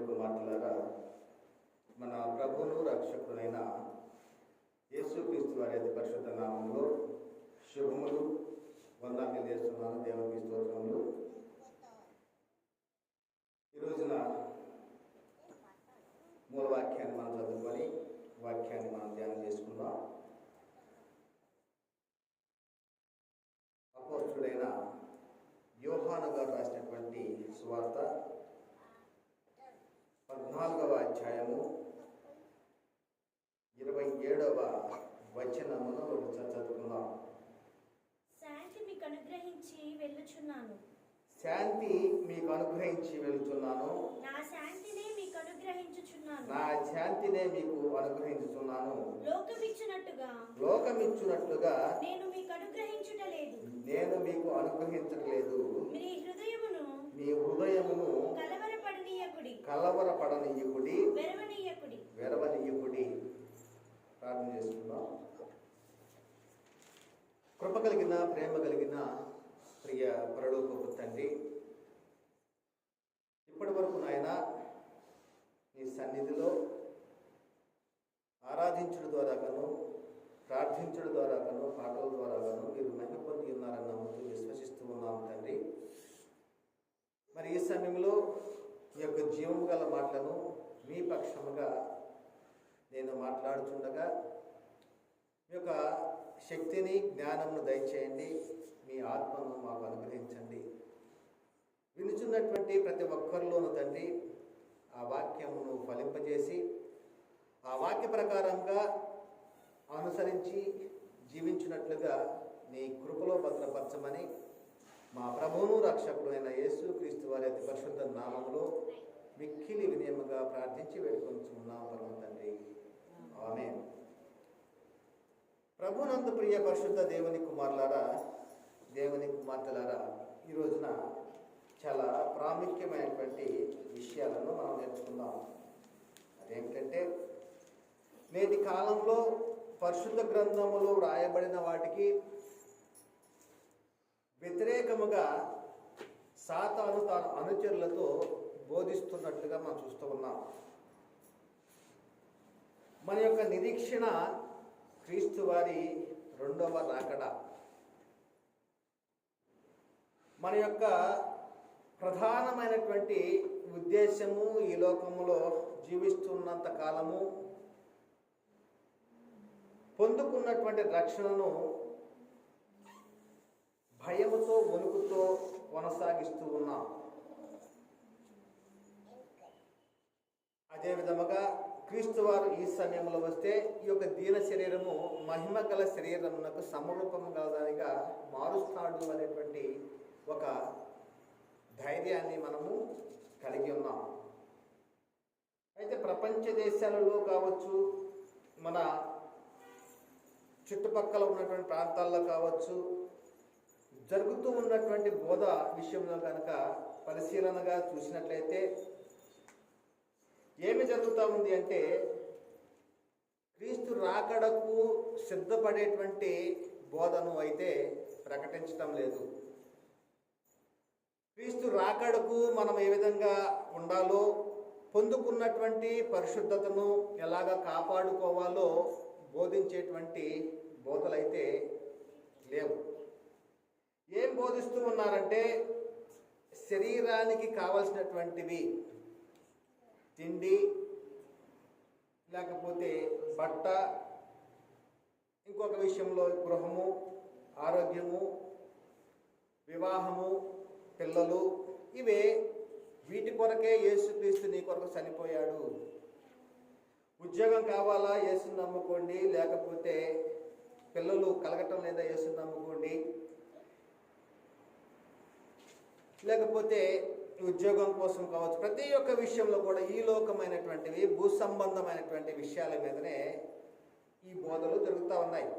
కుమార్తెలారా, మన ప్రభువును రక్షకుడైన యేసుక్రీస్తు వారి అతి పరిశుద్ధ నామంలో శుభములు వందనాలు తెలియజేస్తున్నాను. దేవునికి స్తోత్రములు. ఈ రోజున మూల వాక్యాన్ని మనం చదువుకొని వాక్యాన్ని మనం ధ్యానం చేసుకుందాం. అపోస్తుడైన యోహాను గారు రాసినటువంటి సువార్త 14వ అధ్యాయము 27వ వచనమును చదువుకుందాం. శాంతి మీకు అనుగ్రహించి వెళ్ళుచున్నాను. శాంతి మీకు అనుగ్రహించి వెళ్తున్నాను. నా శాంతినే మీకు అనుగ్రహించుచున్నాను. నా శాంతినే మీకు అనుగ్రహించుచున్నాను. లోకమిచ్చునట్టుగా నేను మీకు అనుగ్రహించుటలేదు. నేను మీకు అనుగ్రహించట్లేదు. మీ హృదయమును కలవరపడనీయకుడి, వెరవనీయకుడి. ప్రార్థన చేసుకుందాం. కృప కలిగిన ప్రేమ కలిగిన ప్రియ పరలోకపు తండ్రి, ఇప్పటి వరకు నాయన నీ సన్నిధిలో ఆరాధించడం ద్వారాగాను, ప్రార్థించడం ద్వారాగాను, పాటల ద్వారాగాను మీరు మహిమ పొంది ఉన్నారని నమ్ముతూ విశ్వసిస్తూ ఉన్నాము తండ్రి. మరి ఈ సమయంలో ఈ యొక్క జీవము గల మాటలను మీ పక్షముగా నేను మాట్లాడుతుండగా మీ యొక్క శక్తిని, జ్ఞానమును దయచేయండి. మీ ఆత్మను మాకు అనుగ్రహించండి. వినుచున్నటువంటి ప్రతి ఒక్కరిలోనూ తండ్రి ఆ వాక్యమును ఫలింపజేసి ఆ వాక్య ప్రకారంగా అనుసరించి జీవించినట్లుగా నీ కృపలో భద్రపరచమని మా ప్రభువును రక్షకుడు అయిన యేసుక్రీస్తు వారి అతి పరిశుద్ధ నామములో మిక్కిలి వినయముగా ప్రార్థించి వేడుకొంచున్నాము పరమ తండ్రి. ఆమేన్. ప్రభునందు ప్రియ పరిశుద్ధ దేవుని కుమారులారా, దేవుని కుమార్తెలారా, ఈ రోజున చాలా ప్రాముఖ్యమైనటువంటి విషయాలను మనం నేర్చుకుందాం. అదేమిటంటే, నేటి కాలంలో పరిశుద్ధ గ్రంథములో రాయబడిన వాటికి వ్యతిరేకముగా సాతాను తాను అనుచరులతో బోధిస్తున్నట్లుగా మనం చూస్తూ ఉన్నాం. మన యొక్క నిరీక్షణ క్రీస్తు వారి రెండవ రాకడ. మన యొక్క ప్రధానమైనటువంటి ఉద్దేశము ఈ లోకములో జీవిస్తున్నంత కాలము పొందుకున్నటువంటి రక్షణను భయముతో, వణుకుతో కొనసాగిస్తూ ఉన్నాం. అదే విధముగా క్రీస్తు వారు ఈ సమయంలో వస్తే ఈ యొక్క దీన శరీరము మహిమ గల శరీరమునకు సమరూపము గలదానిగా మారుస్తాడు అనేటువంటి ఒక ధైర్యాన్ని మనము కలిగి ఉన్నాం. అయితే ప్రపంచ దేశాలలో కావచ్చు, మన చుట్టుపక్కల ఉన్నటువంటి ప్రాంతాల్లో కావచ్చు, జరుగుతూ ఉన్నటువంటి బోధ విషయంలో కనుక పరిశీలనగా చూసినట్లయితే ఏమి జరుగుతూ ఉంది అంటే, క్రీస్తు రాకడకు సిద్ధపడేటువంటి బోధను అయితే ప్రకటించటం లేదు. క్రీస్తు రాకడకు మనం ఏ విధంగా ఉండాలో, పొందుకున్నటువంటి పరిశుద్ధతను ఎలాగ కాపాడుకోవాలో బోధించేటువంటి బోధలైతే లేవు. ఏం బోధిస్తూ ఉన్నారంటే, శరీరానికి కావలసినటువంటివి తిండి, లేకపోతే బట్ట, ఇంకొక విషయంలో గృహము, ఆరోగ్యము, వివాహము, పిల్లలు, ఇవే వీటి కొరకే యేసుక్రీస్తు నీ కొరకు చనిపోయాడు. ఉద్యోగం కావాలా, యేసుని నమ్ముకోండి. లేకపోతే పిల్లలు కలగటం లేదా, యేసుని నమ్ముకోండి. లేకపోతే ఉద్యోగం కోసం కావచ్చు. ప్రతి ఒక్క విషయంలో కూడా ఈ లోకమైనటువంటివి, భూ సంబంధమైనటువంటి విషయాల మీదనే ఈ బోధలు జరుగుతూ ఉన్నాయి.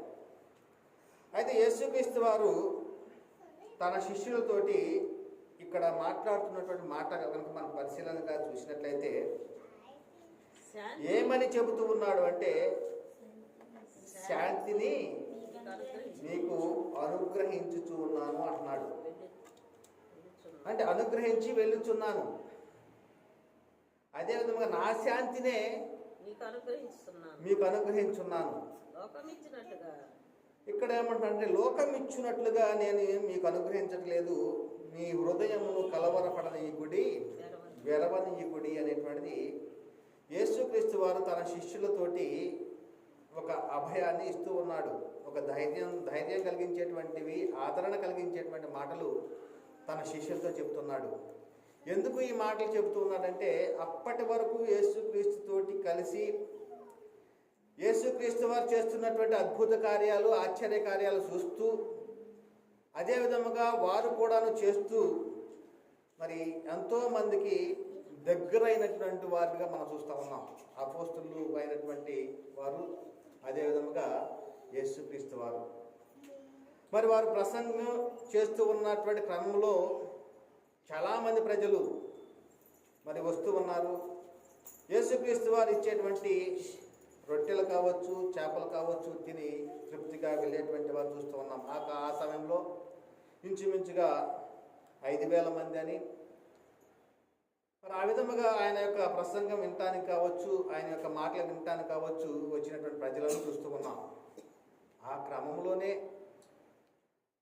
అయితే యేసుక్రీస్తు వారు తన శిష్యులతోటి ఇక్కడ మాట్లాడుతున్నటువంటి మాట కనుక మనం పరిశీలనగా చూసినట్లయితే ఏమని చెబుతూ ఉన్నాడు అంటే, శాంతిని నీకు అనుగ్రహించుచు ఉన్నాను అంటున్నాడు. అంటే అనుగ్రహించి వెళ్ళుచున్నాను. అదేవిధంగా నా శాంతినే మీకు అనుగ్రహించున్నాను. ఇక్కడ ఏమంటారంటే లోకం ఇచ్చినట్లుగా నేను మీకు అనుగ్రహించట్లేదు, మీ హృదయమును కలవరపడనీయకుడి, వెరవనీయకుడి అనేటువంటిది యేసుక్రీస్తు వారు తన శిష్యులతోటి ఒక అభయాన్ని ఇస్తూ ఉన్నాడు. ఒక ధైర్యం కలిగించేటువంటివి, ఆదరణ కలిగించేటువంటి మాటలు తన శిష్యులతో చెప్తున్నాడు. ఎందుకు ఈ మాటలు చెబుతూ ఉన్నాడంటే అప్పటి వరకు యేసుక్రీస్తుతోటి కలిసి యేసుక్రీస్తు వారు చేస్తున్నటువంటి అద్భుత కార్యాలు, ఆశ్చర్య కార్యాలు చూస్తూ అదే విధముగా వారు కూడాను చేస్తూ మరి ఎంతో మందికి దగ్గరైనటువంటి వారిగా మనం చూస్తూ ఉన్నాం. అపోస్తలులు అయినటువంటి వారు, అదే విధముగా యేసుక్రీస్తు వారు. మరి వారు ప్రసంగం చేస్తూ ఉన్నటువంటి క్రమంలో చాలామంది ప్రజలు మరి వస్తూ ఉన్నారు. యేసుక్రీస్తు వారు ఇచ్చేటువంటి రొట్టెలు కావచ్చు, చేపలు కావచ్చు తిని తృప్తిగా వెళ్ళేటువంటి వారు చూస్తూ ఉన్నాం. ఆ సమయంలో ఇంచుమించుగా 5,000 మంది అని, మరి ఆ విధముగా ఆయన యొక్క ప్రసంగం వినటానికి కావచ్చు, ఆయన యొక్క మాటలు వినటానికి కావచ్చు వచ్చినటువంటి ప్రజలను చూస్తూ ఉన్నాం. ఆ క్రమంలోనే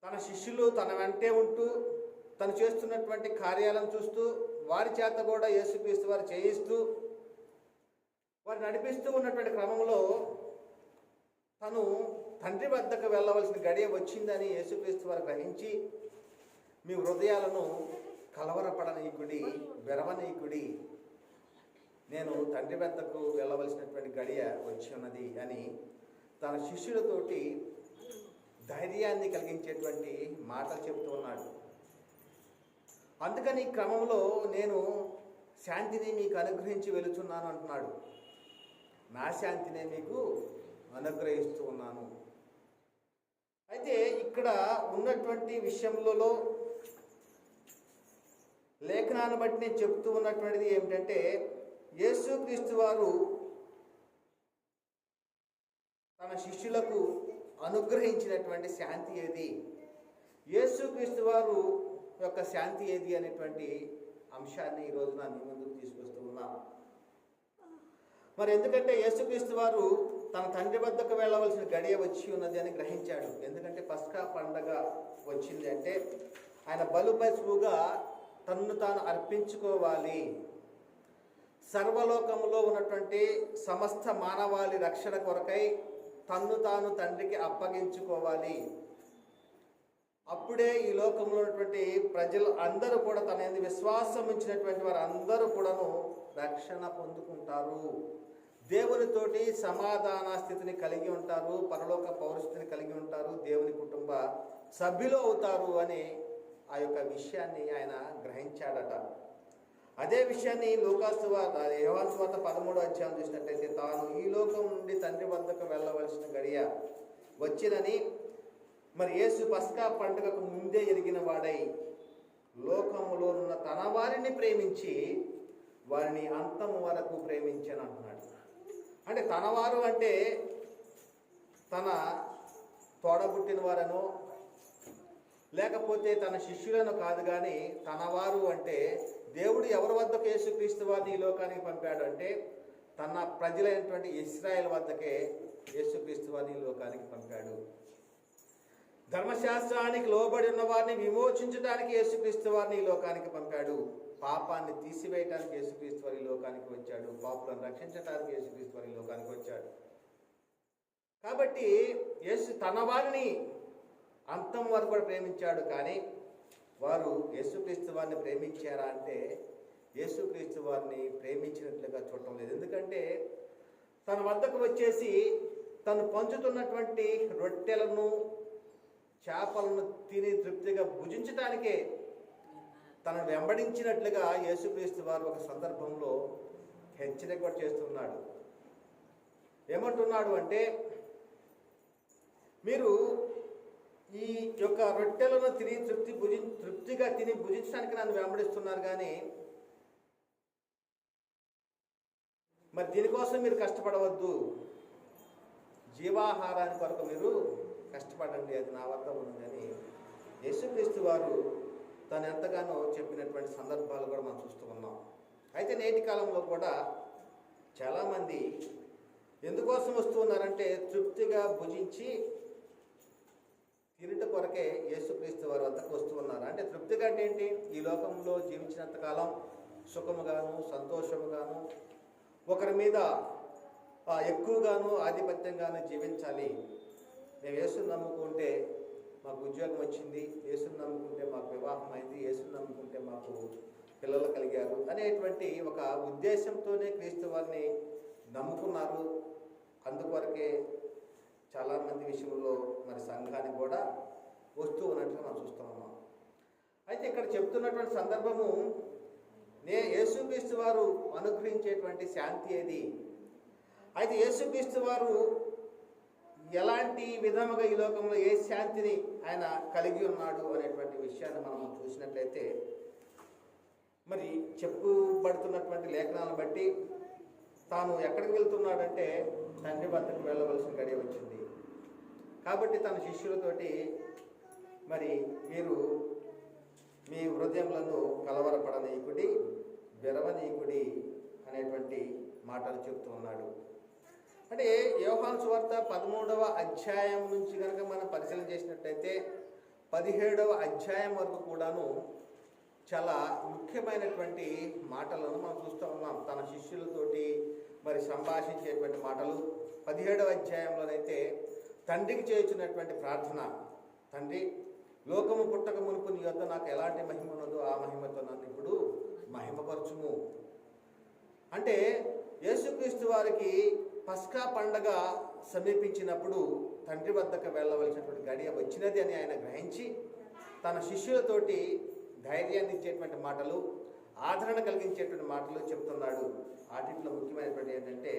తన శిష్యులు తన వెంటే ఉంటూ తను చేస్తున్నటువంటి కార్యాలను చూస్తూ వారి చేత కూడా యేసుక్రీస్తు వారు చేయిస్తూ వారు నడిపిస్తూ ఉన్నటువంటి క్రమంలో తను తండ్రి వద్దకు వెళ్ళవలసిన గడియ వచ్చిందని యేసుక్రీస్తు వారు గ్రహించి మీ హృదయాలను కలవరపడనీయకుడి, వెరవనీయకుడి, నేను తండ్రి వద్దకు వెళ్ళవలసినటువంటి గడియ వచ్చి ఉన్నది అని తన శిష్యులతోటి ధైర్యాన్ని కలిగించేటువంటి మాటలు చెబుతూ ఉన్నాడు. అందుకని ఈ క్రమంలో నేను శాంతిని మీకు అనుగ్రహించి వెళుతున్నాను అంటున్నాడు. నా శాంతినే మీకు అనుగ్రహిస్తూ ఉన్నాను. అయితే ఇక్కడ ఉన్నటువంటి విషయంలో లేఖనాన్ని బట్టి నేను చెప్తూ ఉన్నటువంటిది ఏమిటంటే యేసుక్రీస్తు వారు తన శిష్యులకు అనుగ్రహించినటువంటి శాంతి ఏది, యేసుక్రీస్తు వారు యొక్క శాంతి ఏది అనేటువంటి అంశాన్ని ఈరోజు నా మీ ముందుకు తీసుకొస్తూ ఉన్నా. మరి ఎందుకంటే యేసుక్రీస్తు వారు తన తండ్రి వద్దకు వెళ్ళవలసిన గడియ వచ్చి ఉన్నది అని గ్రహించాడు. ఎందుకంటే పస్కా పండగ వచ్చింది అంటే ఆయన బలుపశువుగా తన్ను తాను అర్పించుకోవాలి, సర్వలోకములో ఉన్నటువంటి సమస్త మానవాళి రక్షణ కొరకై తన్ను తాను తండ్రికి అప్పగించుకోవాలి. అప్పుడే ఈ లోకంలో ఉన్నటువంటి ప్రజలు అందరూ కూడా తన యందు విశ్వాసం ఉంచినటువంటి వారు అందరూ కూడాను రక్షణ పొందుకుంటారు, దేవునితోటి సమాధాన స్థితిని కలిగి ఉంటారు, పరలోక పౌరస్థితిని కలిగి ఉంటారు, దేవుని కుటుంబ సభ్యులు అవుతారు అని ఆ యొక్క విషయాన్ని ఆయన గ్రహించాడట. అదే విషయాన్ని యోహాను సువార్త 13వ అధ్యాయం చూసినట్లయితే తాను ఈ లోకం నుండి తండ్రి వద్దకు వెళ్ళవలసిన గడియ వచ్చినని మరి యేసు పస్కా పండుగకు ముందే ఎరిగిన వాడై లోకములో ఉన్న తన వారిని ప్రేమించి వారిని అంతము వరకు ప్రేమించను అంటున్నాడు. అంటే తనవారు అంటే తన తోడబుట్టిన వారనో లేకపోతే తన శిష్యులను కాదు, కానీ తనవారు అంటే దేవుడు ఎవరి వద్దకు యేసుక్రీస్తు వారిని ఈ లోకానికి పంపాడు అంటే తన ప్రజలైనటువంటి ఇశ్రాయేల్ వద్దకే యేసుక్రీస్తు వారిని ఈ లోకానికి పంపాడు. ధర్మశాస్త్రానికి లోబడి ఉన్న వారిని విమోచించడానికి యేసుక్రీస్తు వారిని ఈ లోకానికి పంపాడు. పాపాన్ని తీసివేయడానికి యేసుక్రీస్తు వారి లోకానికి వచ్చాడు. పాపులను రక్షించడానికి యేసుక్రీస్తు వారి లోకానికి వచ్చాడు. కాబట్టి యేసు తన వారిని అంతం వరకు కూడా ప్రేమించాడు. కానీ వారు యేసుక్రీస్తు వారిని ప్రేమించారా అంటే యేసుక్రీస్తు వారిని ప్రేమించినట్లుగా చూడటం లేదు. ఎందుకంటే తన వద్దకు వచ్చేసి తను పంచుతున్నటువంటి రొట్టెలను చేపలను తిని తృప్తిగా భుజించడానికే తనను వెంబడించినట్లుగా యేసుక్రీస్తు వారు ఒక సందర్భంలో హెచ్చరిక కూడా చేస్తున్నాడు. ఏమంటున్నాడు అంటే మీరు ఈ యొక్క రొట్టెలను తిని తృప్తిగా తిని భుజించడానికి నన్ను వెంబడిస్తున్నారు, కానీ మరి దీనికోసం మీరు కష్టపడవద్దు, జీవాహారాన్ని కొరకు మీరు కష్టపడండి, అది నా వద్ద ఉన్నదని యేసుక్రీస్తు వారు తను ఎంతగానో చెప్పినటువంటి సందర్భాలు కూడా మనం చూస్తూ ఉన్నాం. అయితే నేటి కాలంలో కూడా చాలామంది ఎందుకోసం వస్తూ ఉన్నారంటే తృప్తిగా భుజించి తిరుట కొరకే యేసుక్రీస్తు వారి వద్దకు వస్తూ ఉన్నారు. అంటే తృప్తిగా అంటే ఏంటి? ఈ లోకంలో జీవించినంత కాలం సుఖముగాను సంతోషముగాను ఒకరి మీద ఎక్కువగాను ఆధిపత్యంగాను జీవించాలి. మేము యేసుని నమ్ముకుంటే మాకు ఉద్యోగం వచ్చింది, యేసుని నమ్ముకుంటే మాకు వివాహం అయింది, యేసుని నమ్ముకుంటే మాకు పిల్లలు కలిగారు అనేటువంటి ఒక ఉద్దేశంతోనే క్రీస్తు వారిని నమ్ముకున్నారు. అందుకొరకే చాలామంది విషయంలో మరి సంఘానికి కూడా వస్తూ ఉన్నట్టుగా మనం చూస్తూ ఉన్నాం. అయితే ఇక్కడ చెప్తున్నటువంటి సందర్భము యేసుక్రీస్తు వారు అనుగ్రహించేటువంటి శాంతి ఏది? అయితే యేసుక్రీస్తు వారు ఎలాంటి విధముగా ఈ లోకంలో ఏ శాంతిని ఆయన కలిగి ఉన్నాడు అనేటువంటి విషయాన్ని మనం చూసినట్లయితే మరి చెప్పబడుతున్నటువంటి లేఖనాలను బట్టి తాను ఎక్కడికి వెళ్తున్నాడంటే తండ్రి వద్దకు వెళ్ళవలసిన గడియ వచ్చింది. కాబట్టి తన శిష్యులతోటి మరి మీరు మీ హృదయములను కలవరపడనీయుకుడి, విరవనీయుకుడి అనేటువంటి మాటలు చెప్తూ ఉన్నాడు. అంటే యోహాను సువార్త 13వ అధ్యాయం నుంచి కనుక మనం పరిశీలన చేసినట్లయితే 17వ అధ్యాయం వరకు కూడాను చాలా ముఖ్యమైనటువంటి మాటలను మనం చూస్తూ ఉన్నాం. తన శిష్యులతోటి మరి సంభాషించేటువంటి మాటలు 17వ అధ్యాయంలోనైతే తండ్రికి చేయుచున్నటువంటి ప్రార్థన, తండ్రి లోకము పుట్టక మునుపు నీ వద్ద నాకు ఎలాంటి మహిమ ఉన్నదో ఆ మహిమతో నన్ను ఇప్పుడు మహిమపరచుము. అంటే యేసుక్రీస్తు వారికి పస్కా పండగ సమీపించినప్పుడు తండ్రి వద్దకు వెళ్ళవలసినటువంటి గడియ వచ్చినది అని ఆయన గ్రహించి తన శిష్యులతోటి ధైర్యాన్ని ఇచ్చేటువంటి మాటలు, ఆదరణ కలిగించేటువంటి మాటలు చెప్తున్నాడు. వాటిలో ముఖ్యమైనటువంటి ఏంటంటే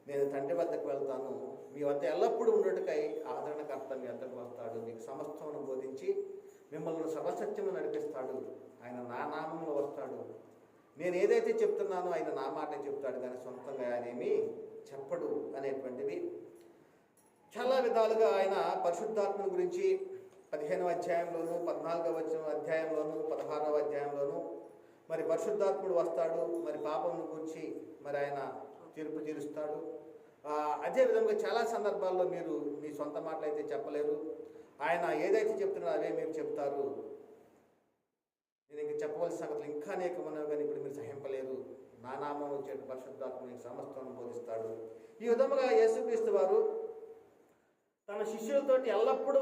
నేను తండ్రి వద్దకు వెళ్తాను, మీ వద్ద ఎల్లప్పుడూ ఉండటకై ఆదరణకర్త మీ వద్దకు వస్తాడు, మీకు సమస్తమును బోధించి మిమ్మల్ని సర్వసత్యము నడిపిస్తాడు, ఆయన నా నామంలో వస్తాడు, నేను ఏదైతే చెప్తున్నానో ఆయన నా మాట చెప్తాడు కానీ సొంతంగా ఆయనేమి చెప్పడు అనేటువంటివి చాలా విధాలుగా ఆయన పరిశుద్ధాత్మను గురించి 15వ అధ్యాయంలోను 14వ అధ్యాయంలోను 16వ అధ్యాయంలోను మరి పరిశుద్ధాత్ముడు వస్తాడు, మరి పాపమును గురించి మరి ఆయన తీర్పు తీరుస్తాడు. అదేవిధంగా చాలా సందర్భాల్లో మీరు మీ సొంత మాటలు అయితే చెప్పలేరు, ఆయన ఏదైతే చెప్తున్నారో అవే మీరు చెప్తారు, నేను ఇంక చెప్పవలసిన సంగతులు ఇంకా అనేకమన్నావు కానీ ఇప్పుడు మీరు సహింపలేరు, నా నామం వచ్చే పరిశుద్ధాత్మని సమస్తం బోధిస్తాడు. ఈ విధముగా యేసుక్రీస్తు వారు తన శిష్యులతోటి ఎల్లప్పుడూ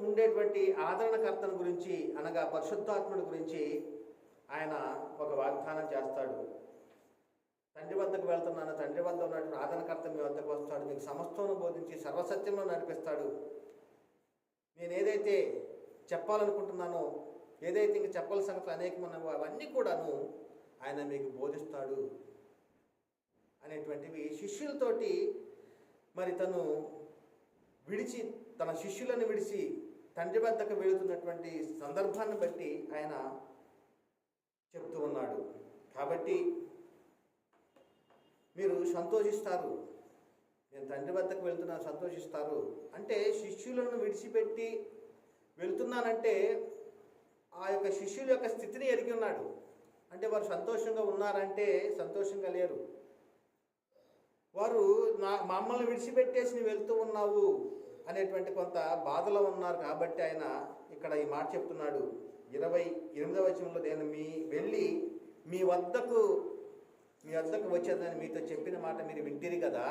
ఉండేటువంటి ఆదరణకర్తను గురించి అనగా పరిశుద్ధాత్ముడి గురించి ఆయన ఒక వాగ్దానం చేస్తాడు. తండ్రి వద్దకు వెళ్తున్నాను, తండ్రి వద్ద ఉన్నటువంటి ఆదరణకర్త మీ వద్దకు వస్తాడు, మీకు సమస్తమును బోధించి సర్వసత్యంలో నడిపిస్తాడు, నేను ఏదైతే చెప్పాలనుకుంటున్నానో ఏదైతే ఇంక చెప్పాల్సిన సంగతులు అనేకమన్నావో అవన్నీ కూడాను ఆయన మీకు బోధిస్తాడు అనేటువంటివి శిష్యులతోటి మరి తను విడిచి తన శిష్యులను విడిచి తండ్రి వద్దకు వెళుతున్నటువంటి సందర్భాన్ని బట్టి ఆయన చెప్తూ ఉన్నాడు. కాబట్టి మీరు సంతోషిస్తారు, నేను తండ్రి వద్దకు వెళ్తున్నాను సంతోషిస్తారు అంటే శిష్యులను విడిచిపెట్టి వెళ్తున్నానంటే ఆ యొక్క శిష్యుల యొక్క స్థితిని ఎరిగి ఉన్నాడు. అంటే వారు సంతోషంగా ఉన్నారంటే సంతోషంగా లేరు, వారు మమ్మల్ని విడిచిపెట్టేసి నువ్వు వెళ్తూ ఉన్నావు అనేటువంటి కొంత బాధలో ఉన్నారు. కాబట్టి ఆయన ఇక్కడ ఈ మాట చెప్తున్నాడు 28వ వచనంలో, నేను వెళ్ళి మీ వద్దకు వచ్చేదని మీతో చెప్పిన మాట మీరు వింటిరి కదా,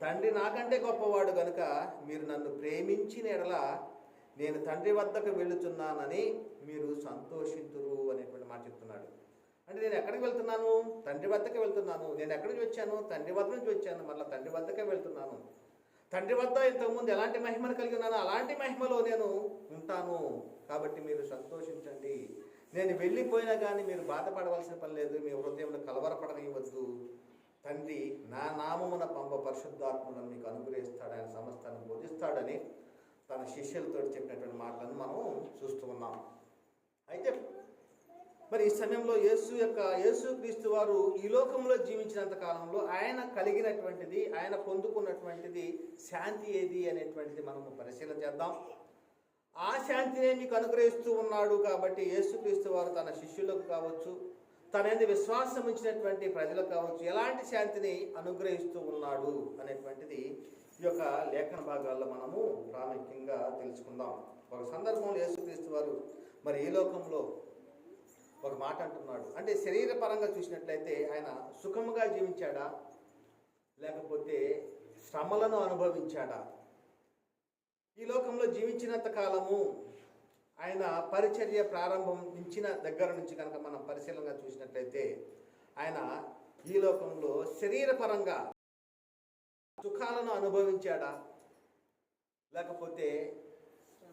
తండ్రి నాకంటే గొప్పవాడు కనుక మీరు నన్ను ప్రేమించిన ఎడల నేను తండ్రి వద్దకు వెళుతున్నానని మీరు సంతోషింతురు అనేటువంటి మాట చెప్తున్నాడు. అంటే నేను ఎక్కడికి వెళ్తున్నాను? తండ్రి వద్దకే వెళ్తున్నాను. నేను ఎక్కడి నుంచి వచ్చాను? తండ్రి వద్ద నుంచి వచ్చాను, మళ్ళీ తండ్రి వద్దకే వెళ్తున్నాను. తండ్రి వద్ద ఇంతకుముందు ఎలాంటి మహిమను కలిగి ఉన్నానో అలాంటి మహిమలో నేను ఉంటాను, కాబట్టి మీరు సంతోషించండి. నేను వెళ్ళిపోయినా కానీ మీరు బాధపడవలసిన పని లేదు, మీ హృదయంలో కలవరపడనివ్వద్దు. తండ్రి నా నామమున పంప పరిశుద్ధాత్ములను మీకు అనుగ్రహిస్తాడు, ఆయన సమస్తాన్ని బోధిస్తాడని తన శిష్యులతో చెప్పినటువంటి మాటలను మనం చూస్తూ ఉన్నాం. అయితే మరి ఈ సమయంలో యేసుక్రీస్తు వారు ఈ లోకంలో జీవించినంత కాలంలో ఆయన కలిగినటువంటిది, ఆయన పొందుకున్నటువంటిది శాంతి ఏది అనేటువంటిది మనము పరిశీలన చేద్దాం. ఆ శాంతినే మీకు అనుగ్రహిస్తూ ఉన్నాడు. కాబట్టి యేసుక్రీస్తు వారు తన శిష్యులకు కావచ్చు, తన యందు విశ్వాసం ఉంచినటువంటి ప్రజలకు కావచ్చు ఎలాంటి శాంతిని అనుగ్రహిస్తూ ఉన్నాడు అనేటువంటిది ఈ యొక్క లేఖన భాగాల్లో మనము ప్రాముఖ్యంగా తెలుసుకుందాం. ఒక సందర్భంలో యేసుక్రీస్తు వారు మరి ఈ లోకంలో ఒక మాట అంటున్నాడు. అంటే శరీరపరంగా చూసినట్లయితే ఆయన సుఖముగా జీవించాడా, లేకపోతే శ్రమలను అనుభవించాడా? ఈ లోకంలో జీవించినంత కాలము ఆయన పరిచర్య ప్రారంభించిన దగ్గర నుంచి కనుక మనం పరిశీలనగా చూసినట్లయితే ఆయన ఈ లోకంలో శరీరపరంగా సుఖాలను అనుభవించాడా, లేకపోతే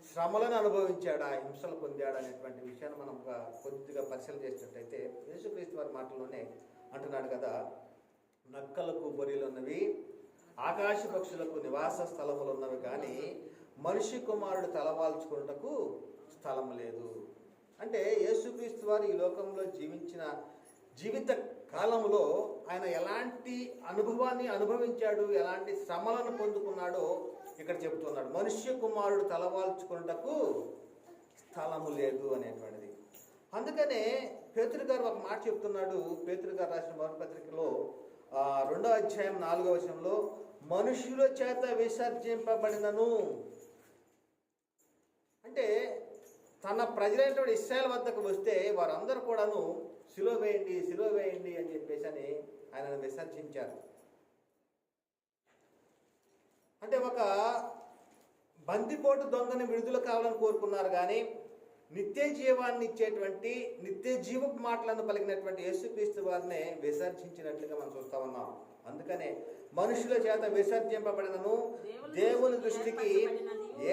శ్రమలను అనుభవించాడా, హింసలు పొందాడా అనేటువంటి విషయాన్ని మనం కొద్దిగా పరిశీలన చేసినట్లయితే యేసుక్రీస్తు వారి మాటల్లోనే అంటున్నాడు కదా, నక్కలకు బొరియలు ఉన్నవి, ఆకాశ పక్షులకు నివాస స్థలములు ఉన్నవి, కానీ మనిషి కుమారుడు తలవాల్చుకున్నటకు స్థలం లేదు. అంటే యేసుక్రీస్తు వారు ఈ లోకంలో జీవించిన జీవిత కాలంలో ఆయన ఎలాంటి అనుభవాన్ని అనుభవించాడు, ఎలాంటి శ్రమలను పొందుకున్నాడో ఇక్కడ చెబుతున్నాడు. మనుష్య కుమారుడు తలవాల్చుకున్నటకు స్థలము లేదు అనేటువంటిది. అందుకనే పేతురు గారు ఒక మాట చెప్తున్నాడు. పేతురు గారు రాసిన మొదటి పత్రికలో 2వ అధ్యాయం 4వ వచనంలో, మనుషుల చేత విసర్జింపబడినను, అంటే తన ప్రజలైనటువంటి ఇశ్రాయేలు వద్దకు వస్తే వారందరూ కూడాను సిలువ వేయండి, సిలువ వేయండి అని చెప్పేసి అని ఆయనను విసర్జించారు. అంటే ఒక బందిపోటు దొంగని విడుదల కావాలని కోరుకున్నారు, కానీ నిత్య జీవాన్ని ఇచ్చేటువంటి నిత్య జీవపు మాటలను పలికినటువంటి యేసుక్రీస్తు వారిని విసర్జించినట్లుగా మనం చూస్తా ఉన్నాం. అందుకనే మనుషుల చేత విసర్జింపబడినను దేవుని దృష్టికి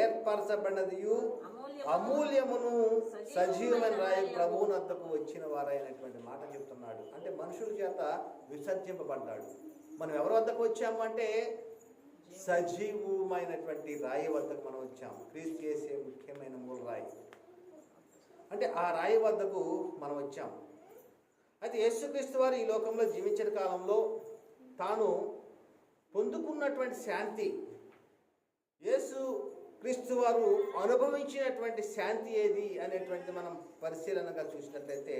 ఏర్పరచబడినదియు అమూల్యమును సజీవమైన రాయి ప్రభువునద్దకు వచ్చిన వారైనటువంటి మాట చెప్తున్నాడు. అంటే మనుషుల చేత విసర్జింపబడ్డాడు. మనం ఎవరి వద్దకు వచ్చాము అంటే సజీవమైనటువంటి రాయి వద్దకు మనం వచ్చాము. క్రీస్తు చేసే ముఖ్యమైన మూల రాయి, అంటే ఆ రాయి వద్దకు మనం వచ్చాము. అయితే యేసుక్రీస్తు వారు ఈ లోకంలో జీవించిన కాలంలో తాను పొందుకున్నటువంటి శాంతి, యేసు క్రీస్తు వారు అనుభవించినటువంటి శాంతి ఏది అనేటువంటి మనం పరిశీలనగా చూసినట్లయితే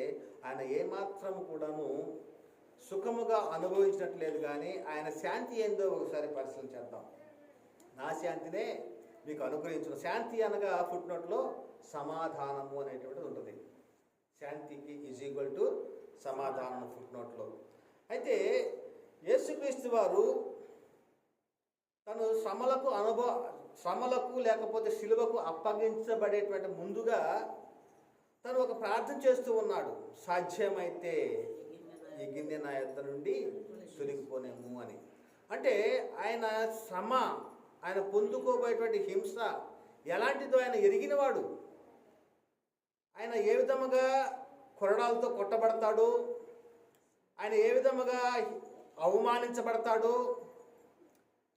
ఆయన ఏమాత్రం కూడాను సుఖముగా అనుభవించినట్లేదు. కానీ ఆయన శాంతి ఏందో ఒకసారి పరిశీలన చేద్దాం. నా శాంతినే మీకు అనుగ్రహించిన. శాంతి అనగా ఫుట్ నోట్లో సమాధానము అనేటువంటిది ఉంటుంది. శాంతికి ఈజ్ ఈక్వల్ టు సమాధానము ఫుట్ నోట్లో. అయితే యేసుక్రీస్తు వారు తను శ్రమలకు లేకపోతే సిలువకు అప్పగించబడేటువంటి ముందుగా తను ఒక ప్రార్థన చేస్తూ ఉన్నాడు. సాధ్యమైతే ఈ గిన్నె నా యొద్ద నుండి తొలగిపోనేము అని. అంటే ఆయన శ్రమ, ఆయన పొందుకోబోయేటువంటి హింస ఎలాంటిదో ఆయన ఎరిగినవాడు. ఆయన ఏ విధముగా కొరడాలతో కొట్టబడతాడు, ఆయన ఏ విధముగా అవమానించబడతాడు,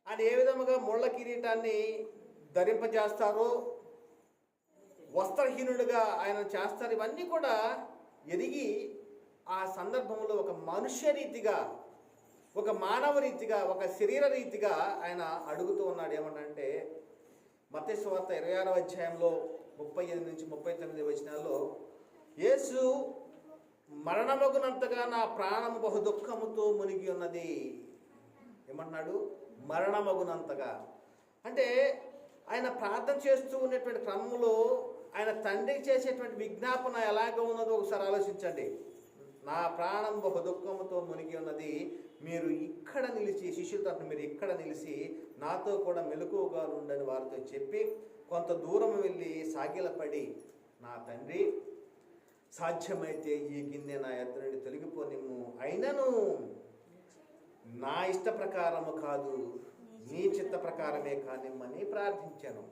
ఆయన ఏ విధముగా ముళ్ళ కిరీటాన్ని ధరింపజేస్తారో, వస్త్రహీనుడిగా ఆయన చేస్తారు. ఇవన్నీ కూడా ఎరిగి ఆ సందర్భంలో ఒక మనుష్య రీతిగా, ఒక మానవ రీతిగా, ఒక శరీర రీతిగా ఆయన అడుగుతూ ఉన్నాడు. ఏమన్నంటే మత్తయి సువార్త 26వ అధ్యాయంలో 38 నుంచి 39 వచనాల్లో, యేసు మరణమగునంతగా నా ప్రాణము బహు దుఃఖముతో మునిగి ఉన్నది. ఏమన్నాడు? మరణమగునంతగా. అంటే ఆయన ప్రార్థన చేస్తూ ఉన్నటువంటి క్రమంలో ఆయన తండ్రికి చేసేటువంటి విజ్ఞాపన ఎలాగ ఉన్నదో ఒకసారి ఆలోచించండి. నా ప్రాణం బహు దుఃఖముతో మునిగి ఉన్నది, మీరు ఇక్కడ నిలిచి, శిష్యులతో మీరు ఇక్కడ నిలిచి నాతో కూడా మెలకువగా ఉండని వారితో చెప్పి కొంత దూరం వెళ్ళి సాగిలపడి, నా తండ్రి సాధ్యమైతే ఈ గిన్నె నా యొద్ద నుండి తొలగిపోనిమ్ము, అయినను నా ఇష్ట ప్రకారము కాదు నీ చిత్త ప్రకారమే కానిమ్మని ప్రార్థించాను.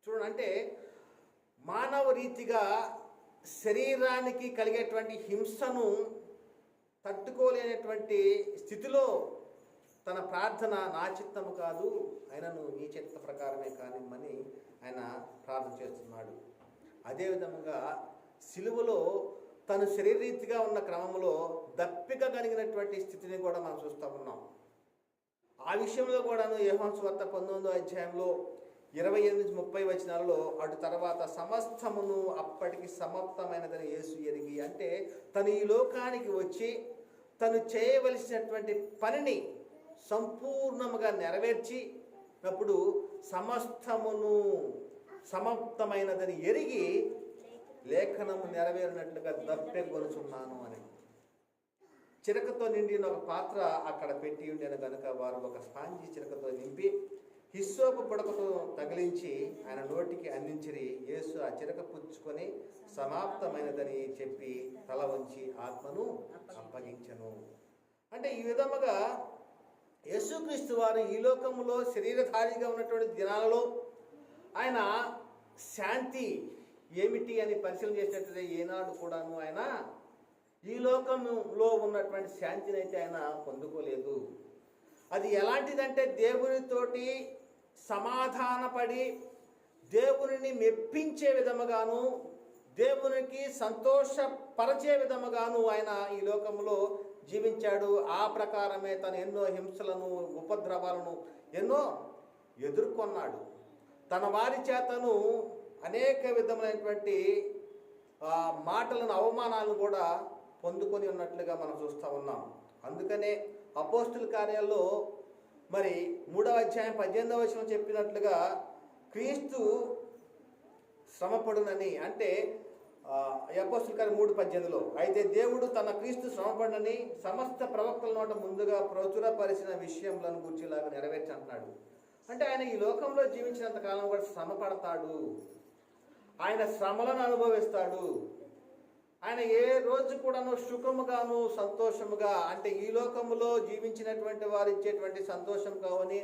చూడండి, అంటే మానవ రీతిగా శరీరానికి కలిగేటువంటి హింసను తట్టుకోలేనటువంటి స్థితిలో తన ప్రార్థన నా చిత్తము కాదు, ఆయనను నీ చిత్త ప్రకారమే కానిమ్మని ఆయన ప్రార్థన చేస్తున్నాడు. అదేవిధంగా సిలువలో తను శరీరరీతిగా ఉన్న క్రమంలో దప్పిక కలిగినటువంటి స్థితిని కూడా మనం చూస్తూ ఉన్నాం. ఆ విషయంలో కూడాను యోహాను సువార్త 19వ అధ్యాయంలో 28-30 వచనాలలో అటు తర్వాత సమస్తమును అప్పటికి సమాప్తమైనదని యేసు ఎరిగి, అంటే తను ఈ లోకానికి వచ్చి తను చేయవలసినటువంటి పనిని సంపూర్ణముగా నెరవేర్చినప్పుడు సమస్తమును సమాప్తమైనదని ఎరిగి లేఖనము నెరవేరినట్లుగా దప్పెగొనుచున్నాను అని. చిరకతో నిండిన ఒక పాత్ర అక్కడ పెట్టి ఉండేను కనుక వారు ఒక స్పాంజి చిరకతో నింపి హిస్సోపు పుడకతో తగిలించి ఆయన నోటికి అందించిరి. యేసు ఆ చిరక పుచ్చుకొని సమాప్తమైనదని చెప్పి తల వంచి ఆత్మను అప్పగించెను. అంటే ఈ విధముగా యేసుక్రీస్తు వారు ఈ లోకములో శరీరధారిగా ఉన్నటువంటి దినాలలో ఆయన శాంతి ఏమిటి అని పరిశీలన చేసినట్లయితే ఏనాడు కూడాను ఆయన ఈ లోకంలో ఉన్నటువంటి శాంతిని అయితే ఆయన పొందుకోలేదు. అది ఎలాంటిదంటే దేవునితోటి సమాధానపడి దేవునిని మెప్పించే విధముగాను దేవునికి సంతోషపరచే విధముగాను ఆయన ఈ లోకంలో జీవించాడు. ఆ ప్రకారమే తను ఎన్నో హింసలను ఉపద్రవాలను ఎన్నో ఎదుర్కొన్నాడు. తన వారి చేతను అనేక విధములైనటువంటి మాటలను అవమానాలను కూడా పొందుకొని ఉన్నట్లుగా మనం చూస్తూ ఉన్నాం. అందుకనే అపోస్తుల కార్యాల్లో మరి 3వ అధ్యాయం 18వ వచనం చెప్పినట్లుగా క్రీస్తు శ్రమపడునని, అంటే అపోస్తుల కార్యం 3:18లో అయితే దేవుడు తన క్రీస్తు శ్రమపడనని సమస్త ప్రవక్తల నోట ముందుగా ప్రచురపరిచిన విషయములను గుర్చిలాగా నెరవేర్చి అంటున్నాడు. అంటే ఆయన ఈ లోకంలో జీవించినంత కాలం కూడా శ్రమ పడతాడు, ఆయన శ్రమలను అనుభవిస్తాడు. ఆయన ఏ రోజు కూడాను సుఖముగాను సంతోషముగా, అంటే ఈ లోకములో జీవించినటువంటి వారు ఇచ్చేటువంటి సంతోషం కావని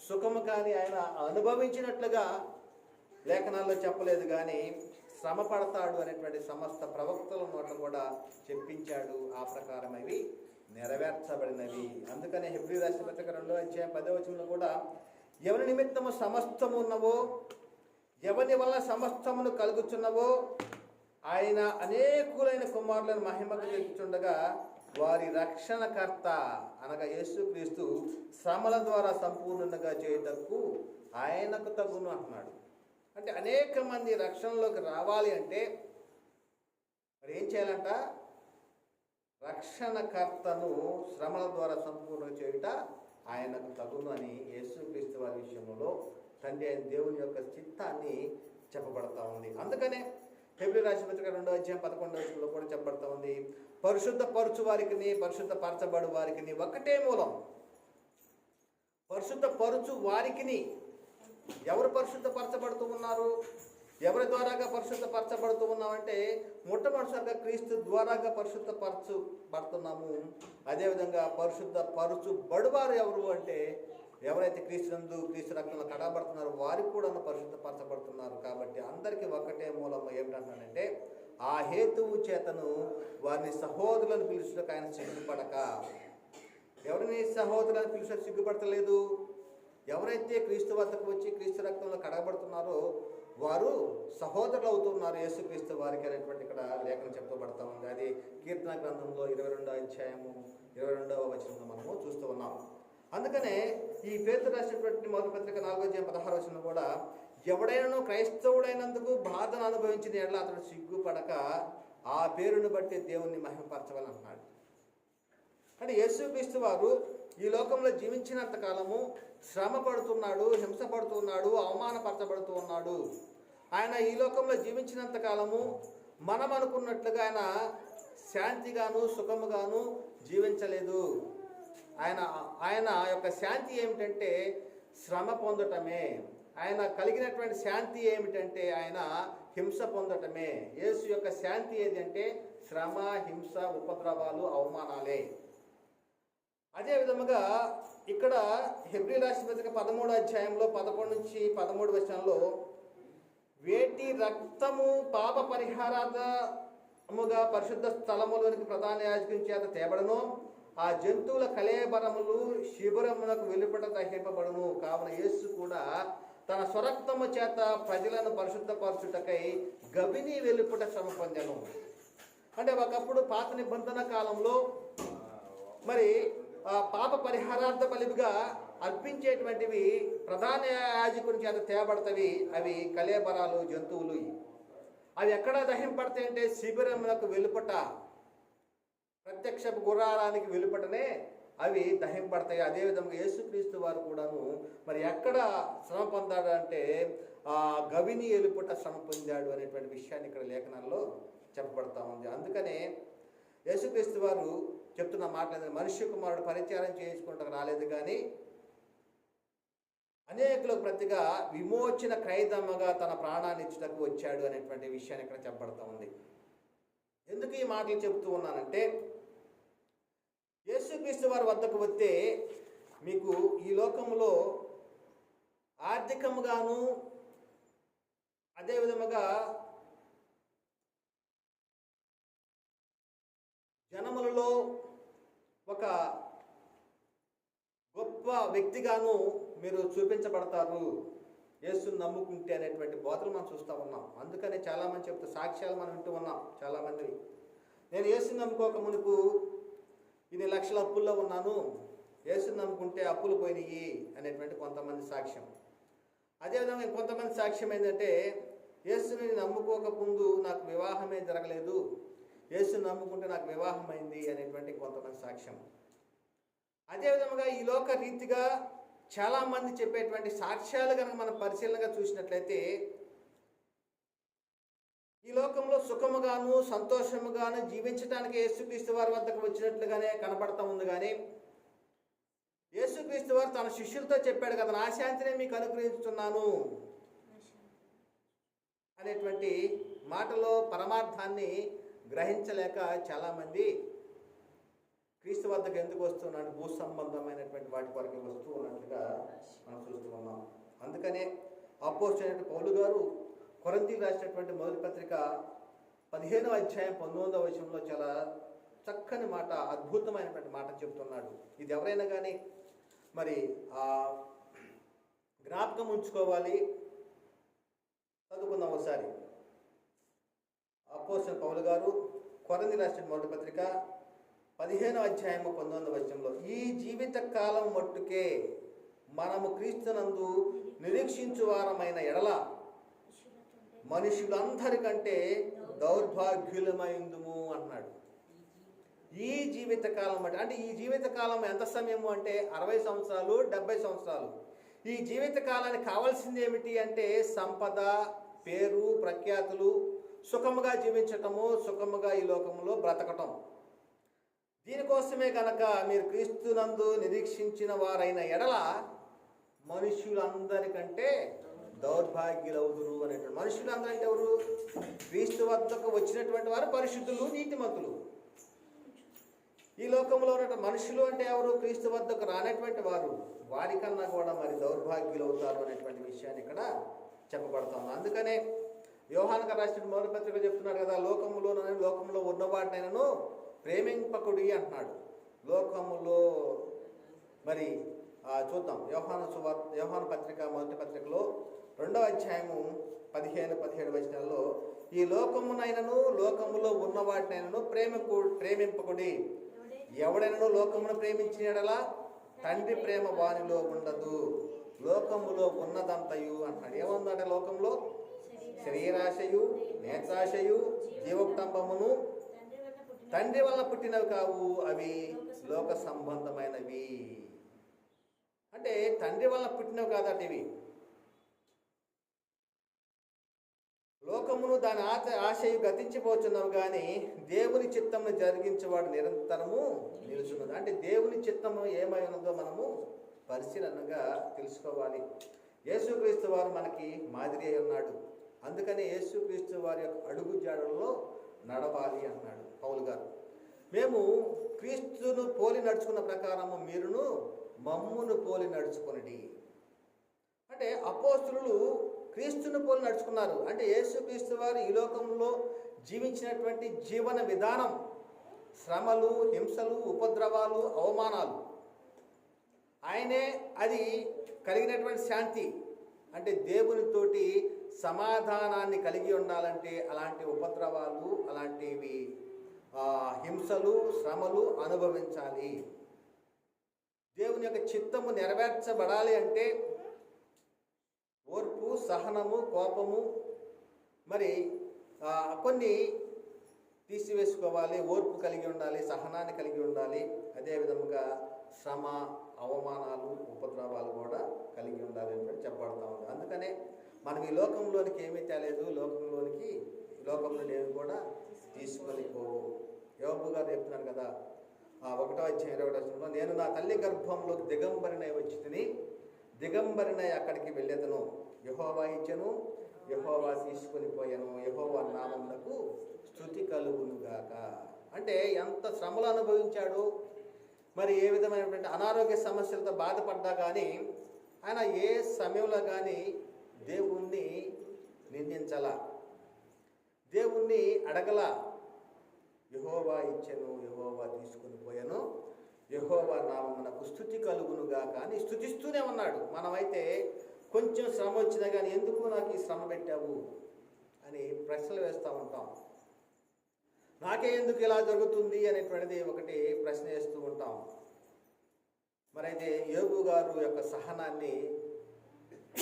సుఖము కానీ ఆయన అనుభవించినట్లుగా లేఖనాల్లో చెప్పలేదు. కానీ శ్రమ పడతాడు అనేటువంటి సమస్త ప్రవక్తల నోట కూడా చెప్పించాడు. ఆ ప్రకారం అవి నెరవేర్చబడినవి. అందుకనే హెబ్రీ రాసిన పత్రిక 2వ అధ్యాయం 10వ వచనంలో కూడా ఎవరి నిమిత్తము సమస్తము ఉన్నవో, ఎవరి వల్ల సమస్తమును కలుగుచున్నవో ఆయన అనేకులైన కుమారులను మహిమకు తెచ్చుచుండగా వారి రక్షణకర్త అనగా యేసుక్రీస్తు శ్రమల ద్వారా సంపూర్ణంగా చేయుటకు ఆయనకు తగును అంటున్నాడు. అంటే అనేక మంది రక్షణలోకి రావాలి అంటే మరి ఏం చేయాలంట? రక్షణకర్తను శ్రమల ద్వారా సంపూర్ణంగా చేయుట ఆయనకు తగును అని యేసుక్రీస్తు వారి విషయంలో తండ్రి అయిన దేవుని యొక్క చిత్తాన్ని చెప్పబడతా ఉంది. అందుకనే హెబ్రీ రాసిన పత్రిక 2వ అధ్యాయం 11వ వచనంలో కూడా చెప్పబడతా ఉంది, పరిశుద్ధ పరచు వారికి పరిశుద్ధ పరచబడు వారికి ఒకటే మూలం. పరిశుద్ధ పరచు వారికి ఎవరు పరిశుద్ధ పరచబడుతూ ఉన్నారు? ఎవరి ద్వారాగా పరిశుద్ధ పరచబడుతూ ఉన్నామంటే మొట్టమొదటిసారిగా క్రీస్తు ద్వారాగా పరిశుద్ధ పరచబడుతున్నాము. అదేవిధంగా పరిశుద్ధ పరచు బడువారు ఎవరు అంటే ఎవరైతే క్రీస్తునందు క్రీస్తు రక్తంలో కడగబడుతున్నారో వారికి కూడా పరిశుద్ధ పరచబడుతున్నారు. కాబట్టి అందరికీ ఒక్కటే మూలం ఏమిటంటానంటే ఆ హేతువు చేతను వారిని సహోదరులను పిలుచుటకు ఆయన సిగ్గుపడక. ఎవరిని సహోదరులను పిలుచుటకు సిగ్గుపడతలేదు? ఎవరైతే క్రీస్తు వద్దకు వచ్చి క్రీస్తు రక్తంలో కడగబడుతున్నారో వారు సహోదరులు అవుతున్నారు యేసుక్రీస్తు వారికి అనేటువంటి ఇక్కడ లేఖనం చెప్పబడతా ఉంది. అది కీర్తన గ్రంథంలో 22వ అధ్యాయము 22వ వచనంలో మనము చూస్తూ ఉన్నాం. అందుకనే ఈ పేతురు రాసినటువంటి మొదటి పత్రిక 4వ అధ్యాయం 16వ వచనం కూడా ఎవడైనా క్రైస్తవుడైనందుకు బాధను అనుభవించిన ఎడల అతడు సిగ్గుపడక ఆ పేరును బట్టి దేవుణ్ణి మహిమపరచవాలని అంటున్నాడు. అంటే యేసుక్రీస్తు వారు ఈ లోకంలో జీవించినంత కాలము శ్రమ పడుతున్నాడు, హింస పడుతున్నాడు, అవమానపరచబడుతూ ఉన్నాడు. ఆయన ఈ లోకంలో జీవించినంత కాలము మనం అనుకున్నట్లుగా ఆయన శాంతిగాను సుఖముగాను జీవించలేదు. ఆయన యొక్క శాంతి ఏమిటంటే శ్రమ పొందటమే. ఆయన కలిగినటువంటి శాంతి ఏమిటంటే ఆయన హింస పొందటమే. యేసు యొక్క శాంతి ఏది అంటే శ్రమ, హింస, ఉపద్రవాలు, అవమానాలే. అదే విధముగా ఇక్కడ హెబ్రీ రాసిన పత్రిక 13వ అధ్యాయంలో 11 నుంచి 13 వచనంలో వేటి రక్తము పాప పరిహారార్థముగా పరిశుద్ధ స్థలములోనికి ప్రధాన యాజకుని చేత తేబడను, ఆ జంతువుల కళేబరములు శిబిరమునకు వెలుపట దహింపబడును. కావున యేసు కూడా తన స్వరక్తము చేత ప్రజలను పరిశుద్ధపరచుటకై గవిని వెలుపట శ్రమ పొందెను. అంటే ఒకప్పుడు పాత నిబంధన కాలంలో మరి పాప పరిహారార్థ బలిగా అర్పించేటువంటివి ప్రధాన యాజకుని చేత తేబడతవి. అవి కళేబరాలు, జంతువులు. అవి ఎక్కడ దహింపడతాయి అంటే శిబిరములకు వెలుపట, ప్రత్యక్ష గుడారానికి వెలుపటనే అవి దహింపడతాయి. అదేవిధంగా యేసుక్రీస్తు వారు కూడాను మరి ఎక్కడ శ్రమ పొందాడు అంటే గవిని ఎలుపట శ్రమ పొందాడు అనేటువంటి విషయాన్ని ఇక్కడ లేఖనాల్లో చెప్పబడతా ఉంది. అందుకనే యేసుక్రీస్తు వారు చెప్తున్న మాటలు, మనుష్య కుమారుడు పరిచారం చేయించుకుంటూ రాలేదు కానీ అనేకులకు ప్రతిగా విమోచన క్రయదమ్మగా తన ప్రాణాన్ని ఇచ్చుటకు వచ్చాడు అనేటువంటి విషయాన్ని ఇక్కడ చెప్పబడతా ఉంది. ఎందుకు ఈ మాటలు చెబుతూ ఉన్నానంటే, యేసుక్రీస్తు వారి వద్దకు వస్తే మీకు ఈ లోకంలో ఆర్థికంగాను అదేవిధముగా జనములలో ఒక గొప్ప వ్యక్తిగాను మీరు చూపించబడతారు యేసుని నమ్ముకుంటే అనేటువంటి బోధలు మనం చూస్తూ ఉన్నాం. అందుకనే చాలామంది చెప్తే సాక్ష్యాలు మనం వింటూ ఉన్నాం. చాలామంది, నేను యేసుని నమ్ముకోక మునుపు ఇన్ని లక్షల అప్పుల్లో ఉన్నాను, యేసుని నమ్ముకుంటే అప్పులు పోయినాయి అనేటువంటి కొంతమంది సాక్ష్యం. అదేవిధంగా కొంతమంది సాక్ష్యం ఏంటంటే, యేసుని నమ్ముకోక ముందు నాకు వివాహమే జరగలేదు, యేసుని నమ్ముకుంటే నాకు వివాహం అయింది అనేటువంటి కొంతమంది సాక్ష్యం. అదేవిధంగా ఈ లోక రీతిగా చాలామంది చెప్పేటువంటి సాక్ష్యాలు కనుక మనం పరిశీలనగా చూసినట్లయితే, ఈ లోకంలో సుఖముగాను సంతోషముగాను జీవించడానికి యేసుక్రీస్తు వారి వద్దకు వచ్చినట్లుగానే కనపడతా ఉంది. కానీ యేసుక్రీస్తు వారు తన శిష్యులతో చెప్పాడు కదా, నా శాంతినే మీకు అనుగ్రహిస్తున్నాను అనేటువంటి మాటలో పరమార్థాన్ని గ్రహించలేక చాలామంది క్రీస్తు వద్దకు ఎందుకు వస్తున్నాడు, భూ సంబంధమైనటువంటి వాటి వరకు వస్తూ ఉన్నట్లుగా మనం చూస్తూ ఉన్నాం. అందుకనే అపోస్తలుడైన పౌలు గారు కొరింథీయులకు రాసినటువంటి మొదటి పత్రిక 15వ అధ్యాయం 19వ వచనంలో చాలా చక్కని మాట, అద్భుతమైనటువంటి మాట చెప్తున్నాడు. ఇది ఎవరైనా కానీ మరి జ్ఞాపకం ఉంచుకోవాలి. చదువుకుందాం ఒకసారి. అపోస్తలుడైన పౌలు గారు కొరింథీయులకు రాసిన మొదటి పత్రిక 15వ అధ్యాయము 19వ వచనంలో, ఈ జీవిత కాలం మట్టుకే మనము క్రీస్తునందు నిరీక్షించు వారమైన ఎడల మనుషులందరికంటే దౌర్భాగ్యులమైందుము అన్నాడు. ఈ జీవితకాలం అంటే ఈ జీవితకాలం ఎంత సమయము అంటే 60 సంవత్సరాలు 70 సంవత్సరాలు. ఈ జీవితకాలానికి కావాల్సింది ఏమిటి అంటే సంపద, పేరు, ప్రఖ్యాతులు, సుఖముగా జీవించటము, సుఖముగా ఈ లోకంలో బ్రతకటం. దీనికోసమే కనుక మీరు క్రీస్తునందు నిరీక్షించిన వారైన ఎడల మనుషులందరికంటే దౌర్భాగ్యులవుదురు అనేటువంటి. మనుషులందరూ అంటే ఎవరు? క్రీస్తు వద్దకు వచ్చినటువంటి వారు పరిశుద్ధులు, నీతిమంతులు. ఈ లోకంలో ఉన్నటువంటి మనుషులు అంటే ఎవరు? క్రీస్తు వద్దకు రానటువంటి వారు. వారికన్నా కూడా మరి దౌర్భాగ్యులు అవుతారు అనేటువంటి విషయాన్ని ఇక్కడ చెప్పబడుతుంది. అందుకనే యోహాను రాసిన మొదటి పత్రిక చెప్తున్నాడు కదా, లోకంలో ఉన్నవాటినైనను ప్రేమింపకుడి అంటున్నాడు. లోకములో మరి చూద్దాం. యోహాను పత్రిక మొదటి పత్రికలో 2వ అధ్యాయము 15-17 వచనాల్లో, ఈ లోకమునైనను లోకములో ఉన్న వాటినైనను ప్రేమింపకుడి. ఎవడైనను లోకమును ప్రేమించినలా తండ్రి ప్రేమ వానిలో ఉండదు. లోకములో ఉన్నదంతయు అంటున్నాడు. ఏముందంటే లోకంలో శరీరాశయు, నేత్రాశయు, జీవకుటంబమును తండ్రి వల్ల పుట్టినవి కావు, అవి లోక సంబంధమైనవి. అంటే తండ్రి వల్ల పుట్టినవి కాదట ఇవి. లోకమును దాని ఆశయు గతించిపోతున్నవి కానీ దేవుని చిత్తమును జరిగించేవాడు నిరంతరము నిలుచున్నది. అంటే దేవుని చిత్తము ఏమై ఉన్నదో మనము పరిశీలనగా తెలుసుకోవాలి. యేసుక్రీస్తు వారు మనకి మాదిరి అయి ఉన్నాడు. అందుకనే యేసుక్రీస్తు వారి యొక్క అడుగు జాడల్లో నడవాలి అన్నాడు పౌలు గారు. మేము క్రీస్తును పోలి నడుచుకున్న ప్రకారము మీరును మమ్మును పోలి నడుచుకొనిడి. అంటే అపోస్తలులు క్రీస్తును పోలి నడుచుకున్నారు. అంటే యేసుక్రీస్తు వారు ఈ లోకంలో జీవించినటువంటి జీవన విధానం, శ్రమలు, హింసలు, ఉపద్రవాలు, అవమానాలు, ఆయనే అది కలిగినటువంటి శాంతి. అంటే దేవునితోటి సమాధానాన్ని కలిగి ఉండాలంటే అలాంటి ఉపద్రవాలు, అలాంటివి హింసలు, శ్రమలు అనుభవించాలి. దేవుని యొక్క చిత్తము నెరవేర్చబడాలి అంటే ఓర్పు, సహనము, కోపము, మరి కొన్ని తీసివేసుకోవాలి. ఓర్పు కలిగి ఉండాలి, సహనాన్ని కలిగి ఉండాలి. అదేవిధముగా శ్రమ, అవమానాలు, ఉపద్రవాలు కూడా కలిగి ఉండాలి అని చెప్పబడతా ఉంది. అందుకనే మనం ఈ లోకంలోనికి ఏమీ తేలేదు, లోకంలో నేను కూడా తీసుకొని పోవు. యోబు గారు చెప్తున్నారు కదా, 1:21 నేను నా తల్లి గర్భంలోకి దిగంబరినై వచ్చి తిని దిగంబరినై అక్కడికి వెళ్ళేదను. యెహోవా ఇచ్చెను, యెహోవా తీసుకొని పోయాను, యెహోవా నామమునకు స్తుతి కలుగునుగాక. అంటే ఎంత శ్రమలు అనుభవించాడు, మరి ఏ విధమైనటువంటి అనారోగ్య సమస్యలతో బాధపడ్డా కానీ ఆయన ఏ సమయంలో కానీ దేవుణ్ణి నిందించాల, దేవుణ్ణి అడగల. యెహోవా ఇచ్చెను, యెహోవా తీసుకుని పోయాను, యెహోవా నామమునకు స్తుతి కలుగునుగా కానీ స్తుతిస్తూనే ఉన్నాడు. మనమైతే కొంచెం శ్రమ వచ్చినా కానీ ఎందుకు నాకు ఈ శ్రమ పెట్టావు అని ప్రశ్నలు వేస్తూ ఉంటాం. నాకే ఎందుకు ఇలా జరుగుతుంది అనేటువంటిది ఒకటి ప్రశ్న వేస్తూ ఉంటాం. మరైతే యోబు గారు యొక్క సహనాన్ని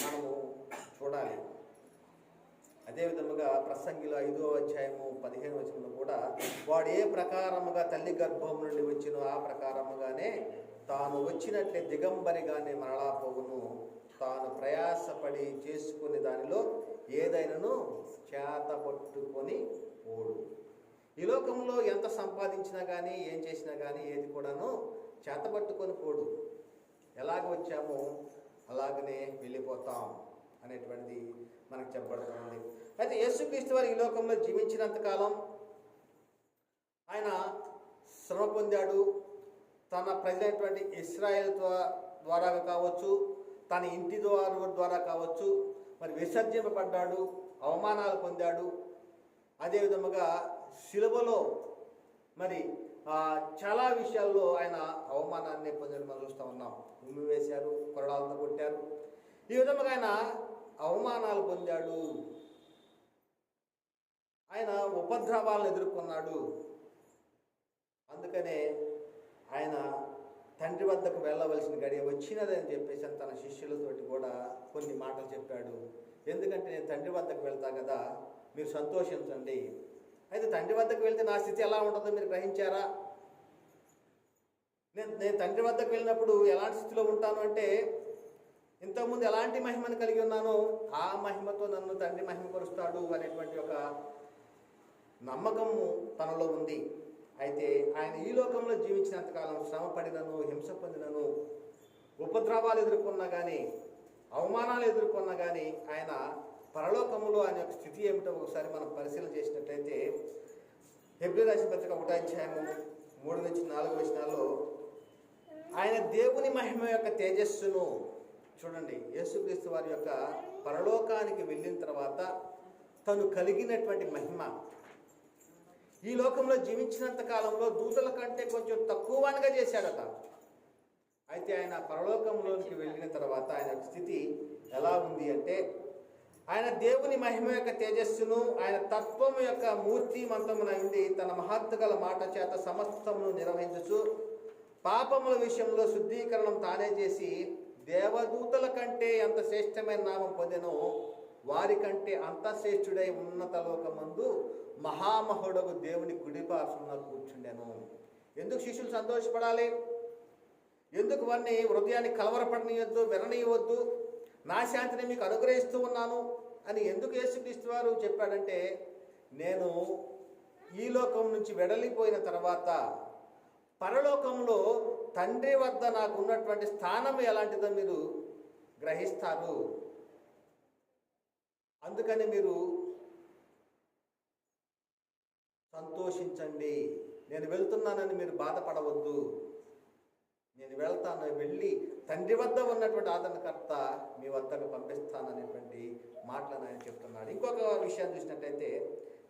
మనము చూడాలి. అదేవిధముగా ప్రసంగిలో 5:15 కూడా వాడు ఏ ప్రకారముగా తల్లి గర్భం నుండి వచ్చినో ఆ ప్రకారముగానే తాను వచ్చినట్లే దిగంబరిగానే మరలా పోవును, తాను ప్రయాసపడి చేసుకునే దానిలో ఏదైనాను చేతపట్టుకొని పోడు. ఈ లోకంలో ఎంత సంపాదించినా కానీ ఏం చేసినా కానీ ఏది కూడాను చేతపట్టుకొని పోడు. ఎలాగ వచ్చామో అలాగనే వెళ్ళిపోతాం అనేటువంటిది మనకు చెప్పబడుతుంది. అయితే యేసుక్రీస్తు వారు ఈ లోకంలో జీవించినంతకాలం ఆయన శ్రమ పొందాడు. తన ప్రజలైనటువంటి ఇశ్రాయేల్ ద్వారా కావచ్చు, తన ఇంటి ద్వారా కావచ్చు, మరి విసర్జింపబడ్డాడు, అవమానాలు పొందాడు. అదేవిధముగా శిలువలో మరి చాలా విషయాల్లో ఆయన అవమానాన్ని పొందడం మనం చూస్తూ ఉన్నాం. ఉమ్మి వేశారు, కొరడాలతో కొట్టారు. ఈ విధముగా ఆయన అవమానాలు పొందాడు, ఆయన ఉపద్రవాలను ఎదుర్కొన్నాడు. అందుకనే ఆయన తండ్రి వద్దకు వెళ్ళవలసిన గడియ వచ్చినదని చెప్పేసి తన శిష్యులతోటి కూడా కొన్ని మాటలు చెప్పాడు. ఎందుకంటే నేను తండ్రి వద్దకు వెళ్తా కదా, మీరు సంతోషించండి. అయితే తండ్రి వద్దకు వెళ్తే నా స్థితి ఎలా ఉంటుందో మీరు గ్రహించారా? నేను తండ్రి వద్దకు వెళ్ళినప్పుడు ఎలాంటి స్థితిలో ఉంటాను అంటే, ఇంతకుముందు ఎలాంటి మహిమను కలిగి ఉన్నానో ఆ మహిమతో నన్ను తండ్రి మహిమపరుస్తాడు అనేటువంటి ఒక నమ్మకము తనలో ఉంది. అయితే ఆయన ఈ లోకంలో జీవించినంతకాలం శ్రమ పడినను, హింస పొందినను, ఉపద్రవాలు ఎదుర్కొన్నా కానీ, అవమానాలు ఎదుర్కొన్నా కానీ ఆయన పరలోకములో ఆయన యొక్క స్థితి ఏమిటో ఒకసారి మనం పరిశీలన చేసినట్లయితే హెబ్రీ రాసిన పత్రిక 1:3-4 ఆయన దేవుని మహిమ యొక్క తేజస్సును చూడండి. యేసుక్రీస్తు వారి యొక్క పరలోకానికి వెళ్ళిన తర్వాత తను కలిగినటువంటి మహిమ ఈ లోకంలో జీవించినంత కాలంలో దూతల కంటే కొంచెం తక్కువగా చేశాడట. అయితే ఆయన పరలోకంలోనికి వెళ్ళిన తర్వాత ఆయన స్థితి ఎలా ఉంది అంటే, ఆయన దేవుని మహిమ యొక్క తేజస్సును, ఆయన తత్వము యొక్క మూర్తిమంతమున ఉండి తన మహత్తు గల మాట చేత సమస్తమును నిర్వహించుచు పాపముల విషయంలో శుద్ధీకరణం తానే చేసి దేవదూతల కంటే ఎంత శ్రేష్టమైన నామం పొందెనో వారి కంటే అంత శ్రేష్ఠుడై ఉన్నత లోకమందు మహామహుడకు దేవుని కుడిపార్శ్వమున కూర్చుండెను. ఎందుకు శిష్యులు సంతోషపడాలి? ఎందుకు వారిని హృదయాన్ని కలవరపడనీయొద్దు, విననీయవద్దు, నా శాంతిని మీకు అనుగ్రహిస్తూ ఉన్నాను అని ఎందుకు యేసుక్రీస్తు వారు చెప్పాడంటే, నేను ఈ లోకం నుంచి వెడలిపోయిన తర్వాత పరలోకంలో తండ్రి వద్ద నాకు ఉన్నటువంటి స్థానం ఎలాంటిదో మీరు గ్రహిస్తారు. అందుకని మీరు సంతోషించండి. నేను వెళ్తున్నానని మీరు బాధపడవద్దు. నేను వెళ్తాను, వెళ్ళి తండ్రి వద్ద ఉన్నటువంటి ఆదరణకర్త మీ వద్దకు పంపిస్తాననేటువంటి మాటలను ఆయన చెప్తున్నాడు. ఇంకొక విషయాన్ని చూసినట్టయితే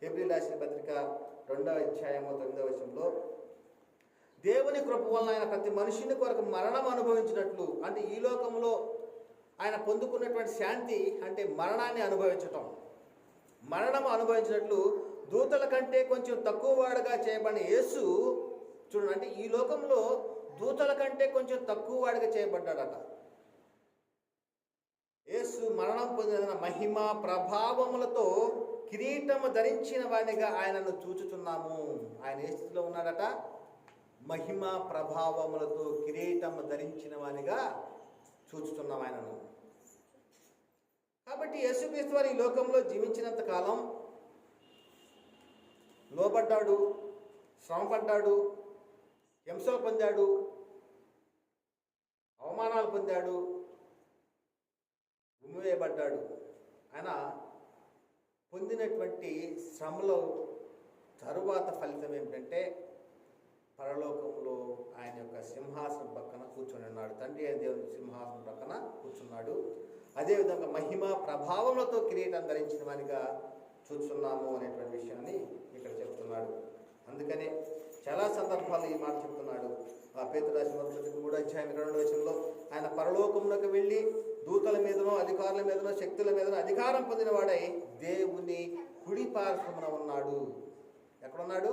హెబ్రీ రాసిన పత్రిక 2:9 దేవుని కృప వలన ఆయన ప్రతి మనిషిని కొరకు మరణం అనుభవించినట్లు, అంటే ఈ లోకంలో ఆయన పొందుకున్నటువంటి శాంతి అంటే మరణాన్ని అనుభవించటం, మరణం అనుభవించినట్లు దూతల కంటే కొంచెం తక్కువ వాడుగా చేయబడిన యేసు చూడండి, అంటే ఈ లోకంలో దూతల కంటే కొంచెం తక్కువ వాడిగా చేయబడ్డాడట. యేసు మరణం పొందిన మహిమ ప్రభావములతో కిరీటము ధరించిన వాడిగా ఆయనను చూచుచున్నాము. ఆయన ఏ స్థితిలో ఉన్నాడట? మహిమ ప్రభావములతో కిరీటము ధరించిన వానిగా చూచుచున్నాం ఆయనను. కాబట్టి యేసుక్రీస్తు వారు ఈ లోకంలో జీవించినంత కాలం లోబడ్డాడు, శ్రమపడ్డాడు, హింసలు పొందాడు, అవమానాలు పొందాడు, ఉమ్మివేయబడ్డాడు. ఆయన పొందినటువంటి శ్రమలో తరువాత ఫలితం ఏమిటంటే పరలోకంలో ఆయన యొక్క సింహాసనం పక్కన కూర్చొని ఉన్నాడు. తండ్రి అయిన దేవుని సింహాసనం పక్కన కూర్చున్నాడు. అదేవిధంగా మహిమ ప్రభావములతో కిరీటం ధరించిన వానిగా చూస్తున్నాము అనేటువంటి విషయాన్ని ఇక్కడ చెప్తున్నాడు. అందుకనే చాలా సందర్భాలు ఈ మాట చెప్తున్నాడు. ఆ పేతురు రాసిన 3:22 ఆయన పరలోకంలోకి వెళ్ళి దూతల మీదనో అధికారుల మీదనో శక్తుల మీదనో అధికారం పొందిన వాడై దేవుని కుడి పార్శ్వమున ఉన్నాడు. ఎక్కడున్నాడు?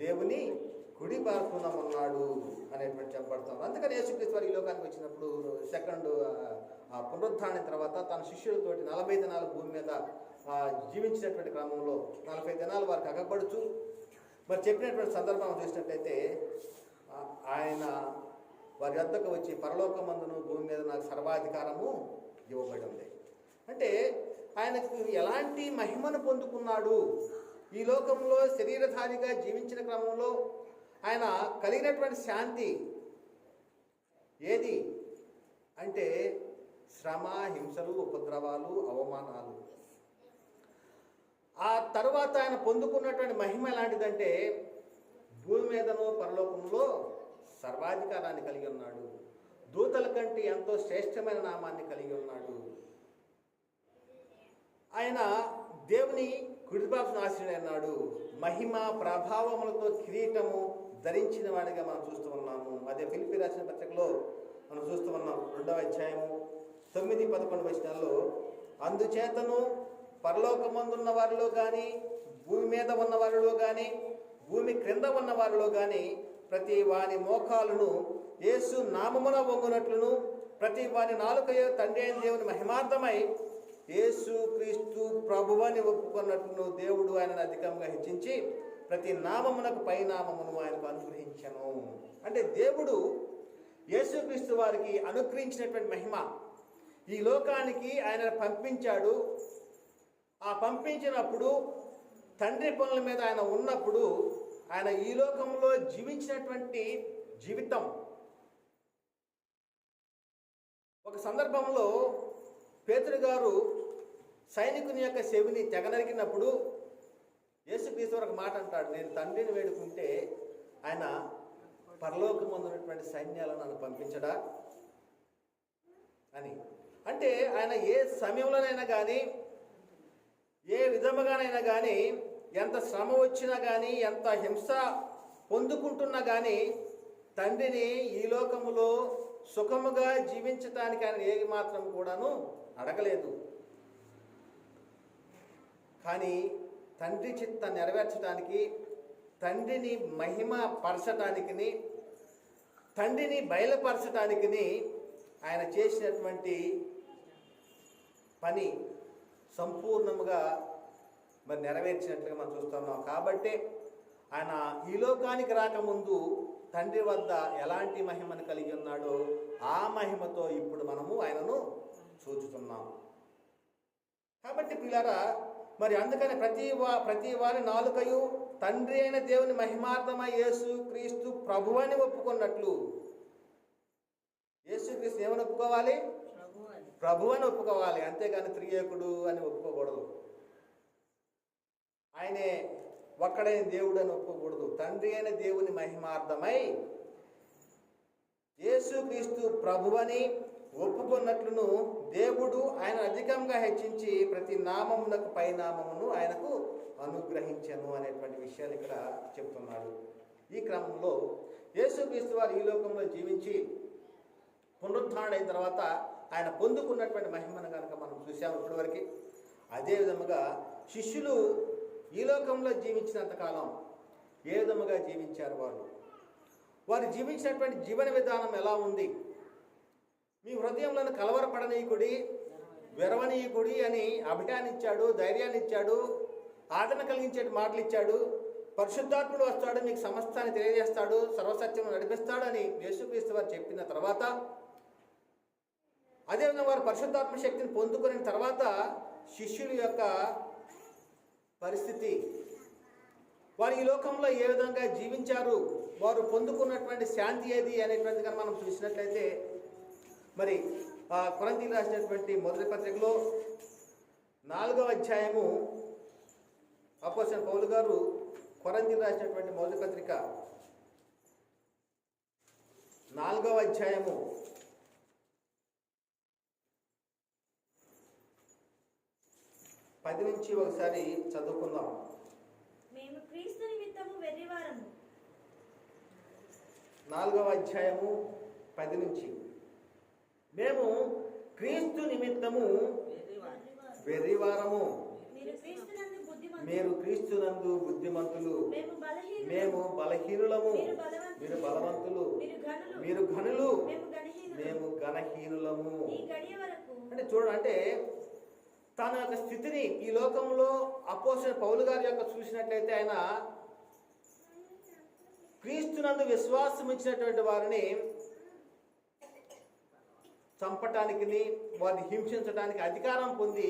దేవుని కుడి పార్శ్వమున ఉన్నాడు అనేటువంటి చెప్పబడతాం. అందుకని యేసుక్రీస్తు వారు ఈ లోకానికి వచ్చినప్పుడు సెకండ్ పునరుద్ధానం తర్వాత తన శిష్యులతోటి 40 దినాలు భూమి మీద జీవించినటువంటి క్రమంలో 40 దినాలు వారికి అగపడుచు మరి చెప్పినటువంటి సందర్భం చూసినట్లయితే ఆయన వారి వద్దకు వచ్చి పరలోకమందును భూమి మీద నాకు సర్వాధికారము ఇవ్వబడింది అంటే ఆయనకు ఎలాంటి మహిమను పొందుకున్నాడు. ఈ లోకంలో శరీరధారిగా జీవించిన క్రమంలో ఆయన కలిగినటువంటి శాంతి ఏది అంటే శ్రమ, హింసలు, ఉపద్రవాలు, అవమానాలు. ఆ తర్వాత ఆయన పొందుకున్నటువంటి మహిమ ఎలాంటిదంటే భూమి మీదనో పరలోకంలో సర్వాధికారాన్ని కలిగి ఉన్నాడు. దూతల కంటే ఎంతో శ్రేష్టమైన నామాన్ని కలిగి ఉన్నాడు. ఆయన దేవుని కుడిపార్శ్వన ఆశీనుడైనాడు. మహిమ ప్రభావములతో కిరీటము ధరించిన వాడిగా మనం చూస్తూ ఉన్నాము. అదే ఫిలిప్పీ రాసిన పత్రికలో మనం చూస్తూ ఉన్నాం 2వ అధ్యాయము 9-11 అందుచేతను పరలోకమందున్న వారిలో కానీ భూమి మీద ఉన్న వారిలో కానీ భూమి క్రింద ఉన్న వారిలో కానీ ప్రతి వాని మోకాలును యేసు నామమున వంగునట్లును ప్రతి వాని నాలుకయో తండ్రి అయిన దేవుని మహిమార్థమై యేసు క్రీస్తు ప్రభువని ఒప్పుకున్నట్లును దేవుడు ఆయనను అధికంగా హెచ్చించి ప్రతి నామమునకు పై నామమును ఆయనకు అనుగ్రహించను. అంటే దేవుడు యేసుక్రీస్తు వారికి అనుగ్రహించినటువంటి మహిమ ఈ లోకానికి ఆయన పంపించాడు. ఆ పంపించినప్పుడు తండ్రి పనుల మీద ఆయన ఉన్నప్పుడు ఆయన ఈ లోకంలో జీవించినటువంటి జీవితం ఒక సందర్భంలో పేతురు గారు సైనికుని యొక్క చెవిని తెగనరికినప్పుడు యేసుక్రీస్తు ఒక మాట అంటాడు, నేను తండ్రిని వేడుకుంటే ఆయన పరలోకమందున్నటువంటి సైన్యాలను నన్ను పంపించడా అని. అంటే ఆయన ఏ సమయంలోనైనా కానీ ఏ విధముగానైనా కానీ ఎంత శ్రమ వచ్చినా కానీ ఎంత హింస పొందుకుంటున్నా కానీ తండ్రిని ఈ లోకములో సుఖముగా జీవించటానికి ఆయన ఏ మాత్రం కూడాను అడగలేదు. కానీ తండ్రి చిత్తం నెరవేర్చడానికి, తండ్రిని మహిమ పరచటానికి, తండ్రిని బయలుపరచటానికి ఆయన చేసినటువంటి పని సంపూర్ణముగా మరి నెరవేర్చినట్లుగా మనం చూస్తున్నాం. కాబట్టి ఆయన ఈ లోకానికి రాకముందు తండ్రి వద్ద ఎలాంటి మహిమను కలిగి ఉన్నాడో ఆ మహిమతో ఇప్పుడు మనము ఆయనను చూచుతున్నాం. కాబట్టి పిల్లరా మరి అందుకని ప్రతి వారి నాలుకయు తండ్రి అయిన దేవుని మహిమార్థమై యేసు క్రీస్తు ప్రభువని ఒప్పుకున్నట్లు. యేసు క్రీస్తు ఏమని ఒప్పుకోవాలి? ప్రభు అని ఒప్పుకోవాలి. అంతేగాని త్రియేకుడు అని ఒప్పుకోకూడదు. ఆయనే ఒక్కడైన దేవుడు అని ఒప్పుకోకూడదు. తండ్రి అయిన దేవుని మహిమార్థమై యేసు క్రీస్తు ప్రభువని ఒప్పుకున్నట్లును దేవుడు ఆయన అధికంగా హెచ్చించి ప్రతి నామమునకు పై నామమును ఆయనకు అనుగ్రహించను అనేటువంటి విషయాలు ఇక్కడ చెప్తున్నాడు. ఈ క్రమంలో యేసుక్రీస్తు వారు ఈ లోకంలో జీవించి పునరుద్ధారణైన తర్వాత ఆయన పొందుకున్నటువంటి మహిమను కనుక మనం చూసాము ఇప్పటివరకు. అదే విధముగా శిష్యులు ఈ లోకంలో జీవించినంతకాలం ఏ విధముగా జీవించారు? వారు జీవించినటువంటి జీవన విధానం ఎలా ఉంది? మీ హృదయంలో కలవరపడనీయకుడి, వెరవనీయకుడి అని అభియాన్ని ఇచ్చాడు, ధైర్యాన్ని ఇచ్చాడు, ఆదరణ కలిగించే మాటలు ఇచ్చాడు. పరిశుద్ధాత్ముడు వస్తాడు, మీకు సమస్తాన్ని తెలియజేస్తాడు, సర్వసత్యం నడిపిస్తాడు అని యేసుక్రీస్తు వారు చెప్పిన తర్వాత, అదేవిధంగా వారు పరిశుద్ధాత్మ శక్తిని పొందుకున్న తర్వాత శిష్యుల యొక్క పరిస్థితి, వారు ఈ లోకంలో ఏ విధంగా జీవించారు, వారు పొందుకున్నటువంటి శాంతి ఏది అనేటువంటిది కనుక మనం చూసినట్లయితే, మరి కొరింథీయులకు రాసినటువంటి మొదటి పత్రికలో 4వ అధ్యాయము, అపోస్తలుడైన పౌలు గారు కొరింథీయులకు రాసినటువంటి మొదటి పత్రిక 4వ అధ్యాయము 10 నుంచి ఒకసారి చదువుకుందాం. మేము క్రీస్తు నిమిత్తము వెర్రివారము. 4వ అధ్యాయము 10 నుంచి. మేము క్రీస్తు నిమిత్తము వెర్రివారము, మీరు క్రీస్తునందు బుద్ధిమంతులు, మేము బలహీనులము, మీరు బలవంతులు, మీరు ఘనులు, మేము ఘనహీనులము. అంటే చూడండి, అంటే తన యొక్క స్థితిని ఈ లోకంలో అపోస్తలుడైన పౌలు గారి యొక్క చూసినట్లయితే, ఆయన క్రీస్తునందు విశ్వాసం ఇచ్చినటువంటి వారిని చంపటానికి, వారిని హింసించడానికి అధికారం పొంది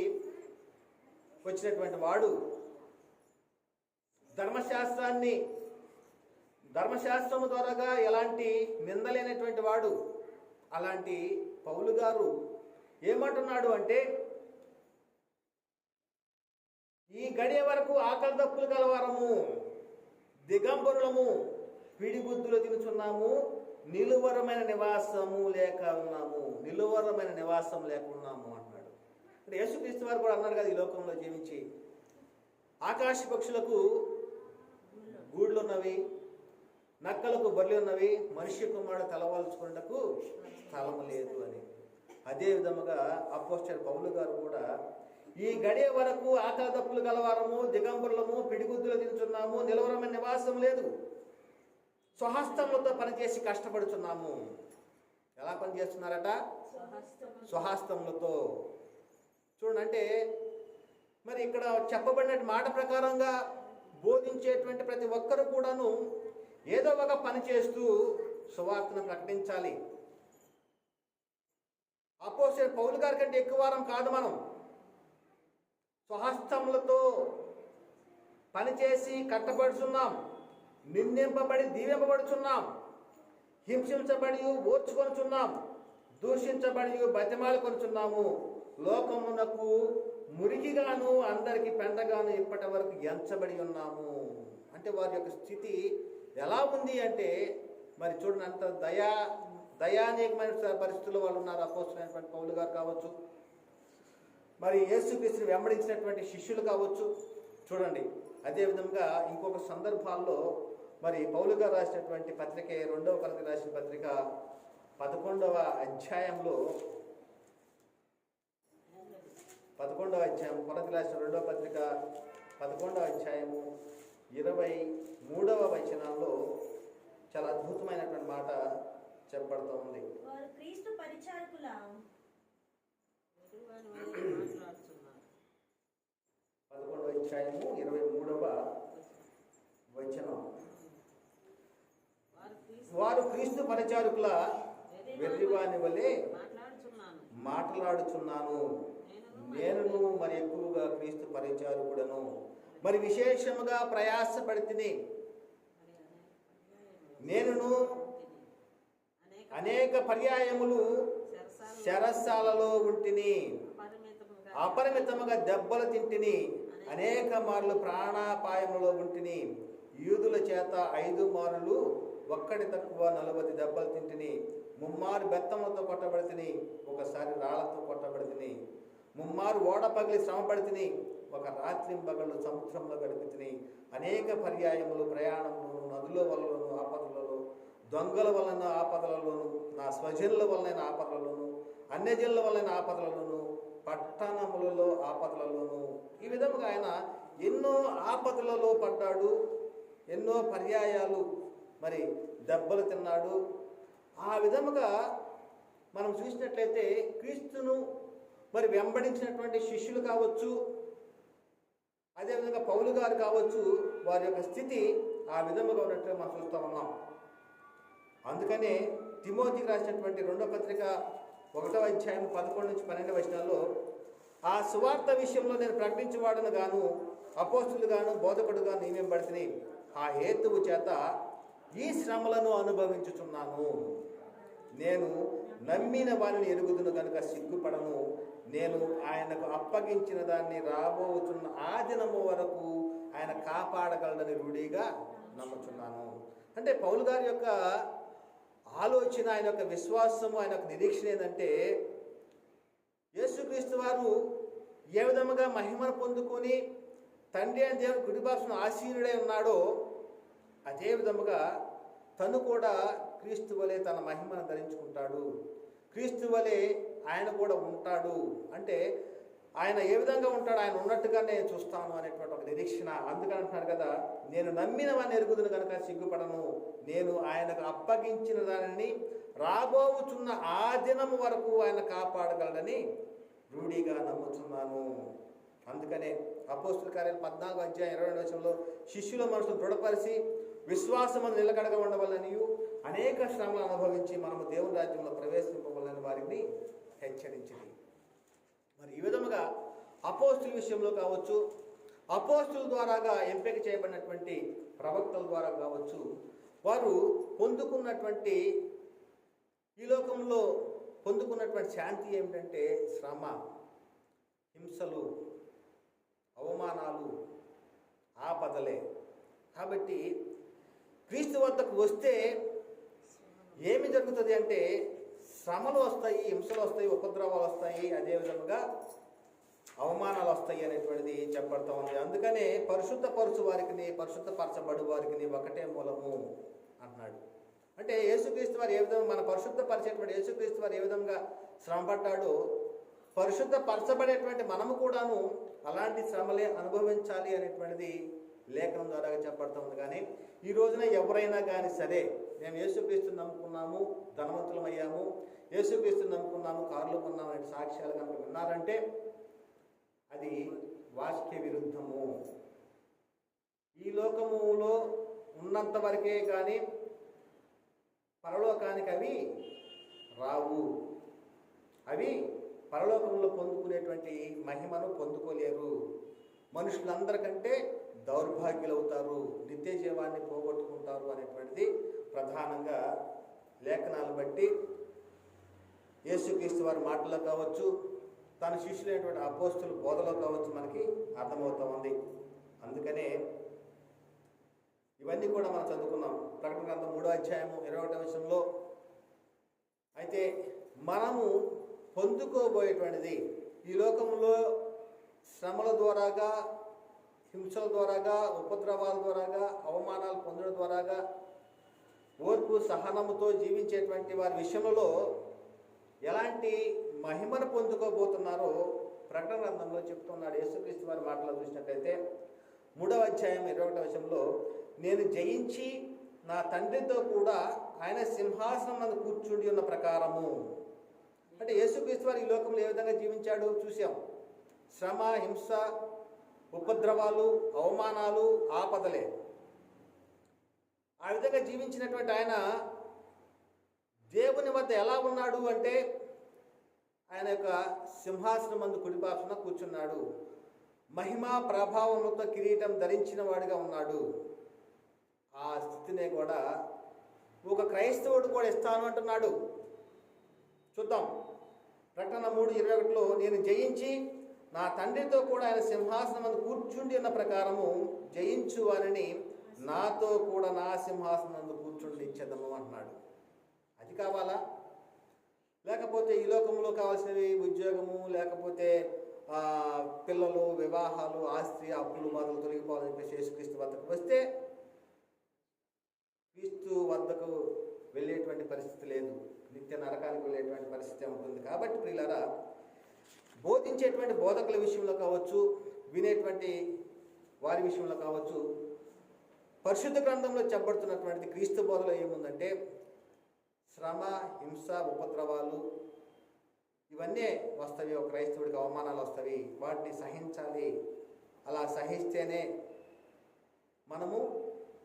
వచ్చినటువంటి వాడు. ధర్మశాస్త్రము ద్వారాగా ఎలాంటి నిందలేనటువంటి వాడు. అలాంటి పౌలు గారు ఏమంటున్నాడు అంటే, ఈ గడియ వరకు ఆకలి దప్పులు గలవారము, దిగంబరులము, పిడిగుద్దులు తినుచున్నాము, నిలువరమైన నివాసము లేక ఉన్నాము, నిలువరమైన నివాసం లేకున్నాము అంటున్నాడు. అంటే యేసుక్రీస్తు వారు కూడా అన్నారు కదా, ఈ లోకంలో జీవించి ఆకాశ పక్షులకు గూళ్ళు ఉన్నవి, నక్కలకు బర్రెలు ఉన్నవి, మనిషి కుమారుడు తలవాల్చుకున్నకు స్థలము లేదు అని. అదే విధముగా అపోస్తలుడైన పౌలు గారు కూడా ఈ గడియ వరకు ఆకలి దప్పులు గలవారము, దిగంబరులము, పిడిగుద్దులు తింటున్నాము, నిలవరమైన నివాసం లేదు, స్వహస్తములతో పనిచేసి కష్టపడుతున్నాము. ఎలా పనిచేస్తున్నారట? స్వహస్తములతో. చూడండి, అంటే మరి ఇక్కడ చెప్పబడిన మాట ప్రకారంగా బోధించేటువంటి ప్రతి ఒక్కరు కూడాను ఏదో ఒక పని చేస్తూ సువార్తను ప్రకటించాలి. అపోస్తలుడైన పౌలు గారి కంటే ఎక్కువ వారం కాదు మనం. స్వహస్తములతో పనిచేసి కట్టబడుచున్నాం, నిందింపబడి దీవింపబడుచున్నాం, హింసించబడి ఓర్చుకొనుచున్నాం, దూషించబడి బతిమాలుకొనుచున్నాము, లోకమునకు మురికిగాను అందరికి పెండగాను ఇప్పటి వరకు ఎంచబడి ఉన్నాము. అంటే వారి యొక్క స్థితి ఎలా ఉంది అంటే, మరి చూడండి, అంత దయానీయమైన పరిస్థితుల్లో వాళ్ళు ఉన్నారు. అపోస్తలుడైనటువంటి పౌలు గారు కావచ్చు, మరి యేసుక్రీస్తుని వెంబడించినటువంటి శిష్యులు కావచ్చు. చూడండి, అదేవిధంగా ఇంకొక సందర్భాల్లో మరి పౌలు గారు రాసినటువంటి పత్రిక, 2వ కొరింథీయులకు రాసిన పత్రిక 11వ అధ్యాయంలో, 11వ అధ్యాయం, కొరింథీయులకు రాసిన 2వ పత్రిక 11వ అధ్యాయము 23వ వచనంలో చాలా అద్భుతమైనటువంటి మాట చెప్పబడుతూ ఉంది. 11వ అధ్యాయము 23వ వచనం. వారు క్రీస్తు పరిచారకుల వెర్రివాని వలె మాట్లాడుచున్నాను, నేనును మరి ఎక్కువగా క్రీస్తు పరిచారకుడను, మరి విశేషముగా ప్రయాసపడితిని, నేనును అనేక పర్యాయములు శరసాలలో ఉంటిని, అపరిమితముగా దెబ్బలు తింటిని, అనేక మార్లు ప్రాణాపాయములో ఉంటిని, యూదుల చేత 5 మారులు ఒక్కటి తక్కువ 40 దెబ్బలు తింటిని, 3 మారు బెత్తములతో కొట్టబడితిని, ఒకసారి రాళ్లతో కొట్టబడితిని, 3 మారు ఓడ పగిలి శ్రమపడితిని, ఒక రాత్రింబగళ్ళు సముద్రంలో గడిపితిని, అనేక పర్యాయములు ప్రయాణములను, నదుల వలన ఆపదలలో, దొంగల వలన ఆపదలలోను, నా స్వజనుల వలన ఆపదలలోను, అన్యజనుల వలన ఆపదలలోను, పట్టణములలో ఆపదలలోను. ఈ విధముగా ఆయన ఎన్నో ఆపదలలో పడ్డాడు, ఎన్నో పర్యాయాలు మరి దెబ్బలు తిన్నాడు. ఆ విధముగా మనం చూసినట్లయితే క్రీస్తును మరి వెంబడించినటువంటి శిష్యులు కావచ్చు, అదేవిధంగా పౌలు గారు కావచ్చు, వారి యొక్క స్థితి ఆ విధముగా ఉన్నట్టుగా మనం చూస్తూ ఉన్నాం. అందుకనే తిమోతికి రాసినటువంటి 2వ పత్రిక 1వ అధ్యాయం 11 నుంచి 12 వచనాల్లో, ఆ సువార్త విషయంలో నేను ప్రకటించేవాడును గాను, అపోస్తులు గాను, బోధకుడుగా నియమింపబడితిని. ఆ హేతువు చేత ఈ శ్రమలను అనుభవించుచున్నాను. నేను నమ్మిన వారిని ఎరుగుదును కనుక సిగ్గుపడను. నేను ఆయనకు అప్పగించిన దాన్ని రాబోతున్న ఆ దినము వరకు ఆయన కాపాడగలడని రూఢిగా నమ్ముచున్నాను. అంటే పౌలు గారి యొక్క ఆలోచన, ఆయన యొక్క విశ్వాసము, ఆయన యొక్క నిరీక్షణ ఏంటంటే, యేసుక్రీస్తు వారు ఏ విధముగా మహిమను పొందుకొని తండ్రి అని దేవుని కుడిపార్శ్వన ఆసీనుడై ఉన్నాడో, అదే విధముగా తను కూడా క్రీస్తు వలె తన మహిమను ధరించుకుంటాడు, క్రీస్తు వలె ఆయన కూడా ఉంటాడు. అంటే ఆయన ఏ విధంగా ఉంటాడు, ఆయన ఉన్నట్టుగా నేను చూస్తాను అనేటువంటి ఒక నిరీక్షణ. అందుకని అంటున్నాడు కదా, నేను నమ్మిన వాడిని ఎరుగుదును కనుక సిగ్గుపడను. నేను ఆయనకు అప్పగించిన దానిని రాబోచున్న ఆ దినము వరకు ఆయన కాపాడగలడని రూఢిగా నమ్ముతున్నాను. అందుకనే అపోస్తుల కార్యాలు 14వ అధ్యాయం 22వ వచనంలో, శిష్యుల మనసును దృఢపరిచి విశ్వాసము నిలకడగా ఉండవలనియు అనేక శ్రమలు అనుభవించి మనము దేవుని రాజ్యంలో ప్రవేశింపవలని వారిని హెచ్చరించింది. మరి ఈ విధముగా అపోస్తుల విషయంలో కావచ్చు, అపోస్తుల ద్వారాగా ఎంపిక చేయబడినటువంటి ప్రవక్తల ద్వారా కావచ్చు, వారు పొందుకున్నటువంటి ఈ లోకంలో పొందుకున్నటువంటి శాంతి ఏమిటంటే శ్రమ, హింసలు, అవమానాలు, ఆపదలే. కాబట్టి క్రీస్తు వద్దకు వస్తే ఏమి జరుగుతుంది అంటే శ్రమలు వస్తాయి, హింసలు వస్తాయి, ఉపద్రవాలు వస్తాయి, అదేవిధంగా అవమానాలు వస్తాయి అనేటువంటిది చెప్పబడుతూ ఉంది. అందుకనే పరిశుద్ధపరచు వారికి, పరిశుద్ధపరచబడు వారికి ఒకటే మూలము అంటున్నాడు. అంటే యేసుక్రీస్తు వారు ఏ విధంగా మన పరిశుద్ధపరిచేటువంటి యేసుక్రీస్తు వారు ఏ విధంగా శ్రమ పడ్డాడో, పరిశుద్ధపరచబడేటువంటి మనము కూడాను అలాంటి శ్రమలే అనుభవించాలి అనేటువంటిది లేఖనం ద్వారా చెప్పబడుతూ ఉంది. కానీ ఈ రోజున ఎవరైనా కానీ సరే, మేము యేసుక్రీస్తుని నమ్ముకున్నాము, ధనవంతులమయ్యాము, యేసుక్రీస్తుని నమ్ముకున్నాము, కార్లు కొన్నాము అనే సాక్ష్యాలు కనుక విన్నారంటే అది వాక్య విరుద్ధము. ఈ లోకములో ఉన్నంత వరకే కానీ పరలోకానికి అవి రావు. అవి పరలోకంలో పొందుకునేటువంటి మహిమను పొందుకోలేరు. మనుషులందరికంటే దౌర్భాగ్యులవుతారు, నిత్య జీవాన్ని పోగొట్టుకుంటారు అనేటువంటిది ప్రధానంగా లేఖనాలు బట్టి యేసుక్రీస్తు వారి మాటల్లో కావచ్చు, తన శిష్యులైనటువంటి అపోస్తుల బోధలో కావచ్చు మనకి అర్థమవుతూ ఉంది. అందుకనే ఇవన్నీ కూడా మనం చదువుకున్నాం. ప్రకటన గ్రంథం 3వ అధ్యాయము 21వ వచనంలో అయితే మనము పొందుకోబోయేటువంటిది ఈ లోకంలో శ్రమల ద్వారాగా, హింసల ద్వారాగా, ఉపద్రవాల ద్వారాగా, అవమానాలు పొందడం ద్వారాగా, ఓర్పు సహనముతో జీవించేటువంటి వారి విషయంలో ఎలాంటి మహిమను పొందుకోబోతున్నారో ప్రకటన గ్రంథంలో చెప్తున్నాడు. యేసుక్రీస్తు వారి మాటలో చూసినట్లయితే 3వ అధ్యాయం 21వ వచనంలో, నేను జయించి నా తండ్రితో కూడా ఆయన సింహాసనం మీద కూర్చుండి ఉన్న ప్రకారము. అంటే యేసుక్రీస్తు వారు ఈ లోకంలో ఏ విధంగా జీవించాడు చూసాం. శ్రమ, హింస, ఉపద్రవాలు, అవమానాలు, ఆపదలే. ఆ విధంగా జీవించినటువంటి ఆయన దేవుని వద్ద ఎలా ఉన్నాడు అంటే ఆయన యొక్క సింహాసనం మందు కుడిపార్శ్వన కూర్చున్నాడు. మహిమా ప్రభావములతో కిరీటం ధరించిన వాడిగా ఉన్నాడు. ఆ స్థితినే కూడా ఒక క్రైస్తవుడు కూడా ఇస్తాను అంటున్నాడు. చూద్దాం. ప్రకటన 3:21లో, నేను జయించి నా తండ్రితో కూడా ఆయన సింహాసనం మందు కూర్చుండి ఉన్న ప్రకారము జయించు వారిని నాతో కూడా నా సింహాసనం మందు కూర్చుండి ఇచ్చేద్దాము అంటున్నాడు. అది కావాలా? లేకపోతే ఈ లోకంలో కావాల్సినవి ఉద్యోగము, లేకపోతే పిల్లలు, వివాహాలు, ఆస్తి, అప్పులు మొదలు తొలగిపోవాలని చెప్పేసి యేసుక్రీస్తు వద్దకు వస్తే క్రీస్తు వద్దకు వెళ్ళేటువంటి పరిస్థితి లేదు, నిత్య నరకానికి వెళ్ళేటువంటి పరిస్థితి ఉంటుంది. కాబట్టి ప్రియులారా, బోధించేటువంటి బోధకుల విషయంలో కావచ్చు, వినేటువంటి వారి విషయంలో కావచ్చు, పరిశుద్ధ గ్రంథంలో చెప్పబడుతున్నటువంటి క్రీస్తు బోధలో ఏముందంటే శ్రమ, హింస, ఉపద్రవాలు ఇవన్నీ వస్తవి. ఒక క్రైస్తవుడికి అవమానాలు వస్తవి, వాటిని సహించాలి. అలా సహిస్తేనే మనము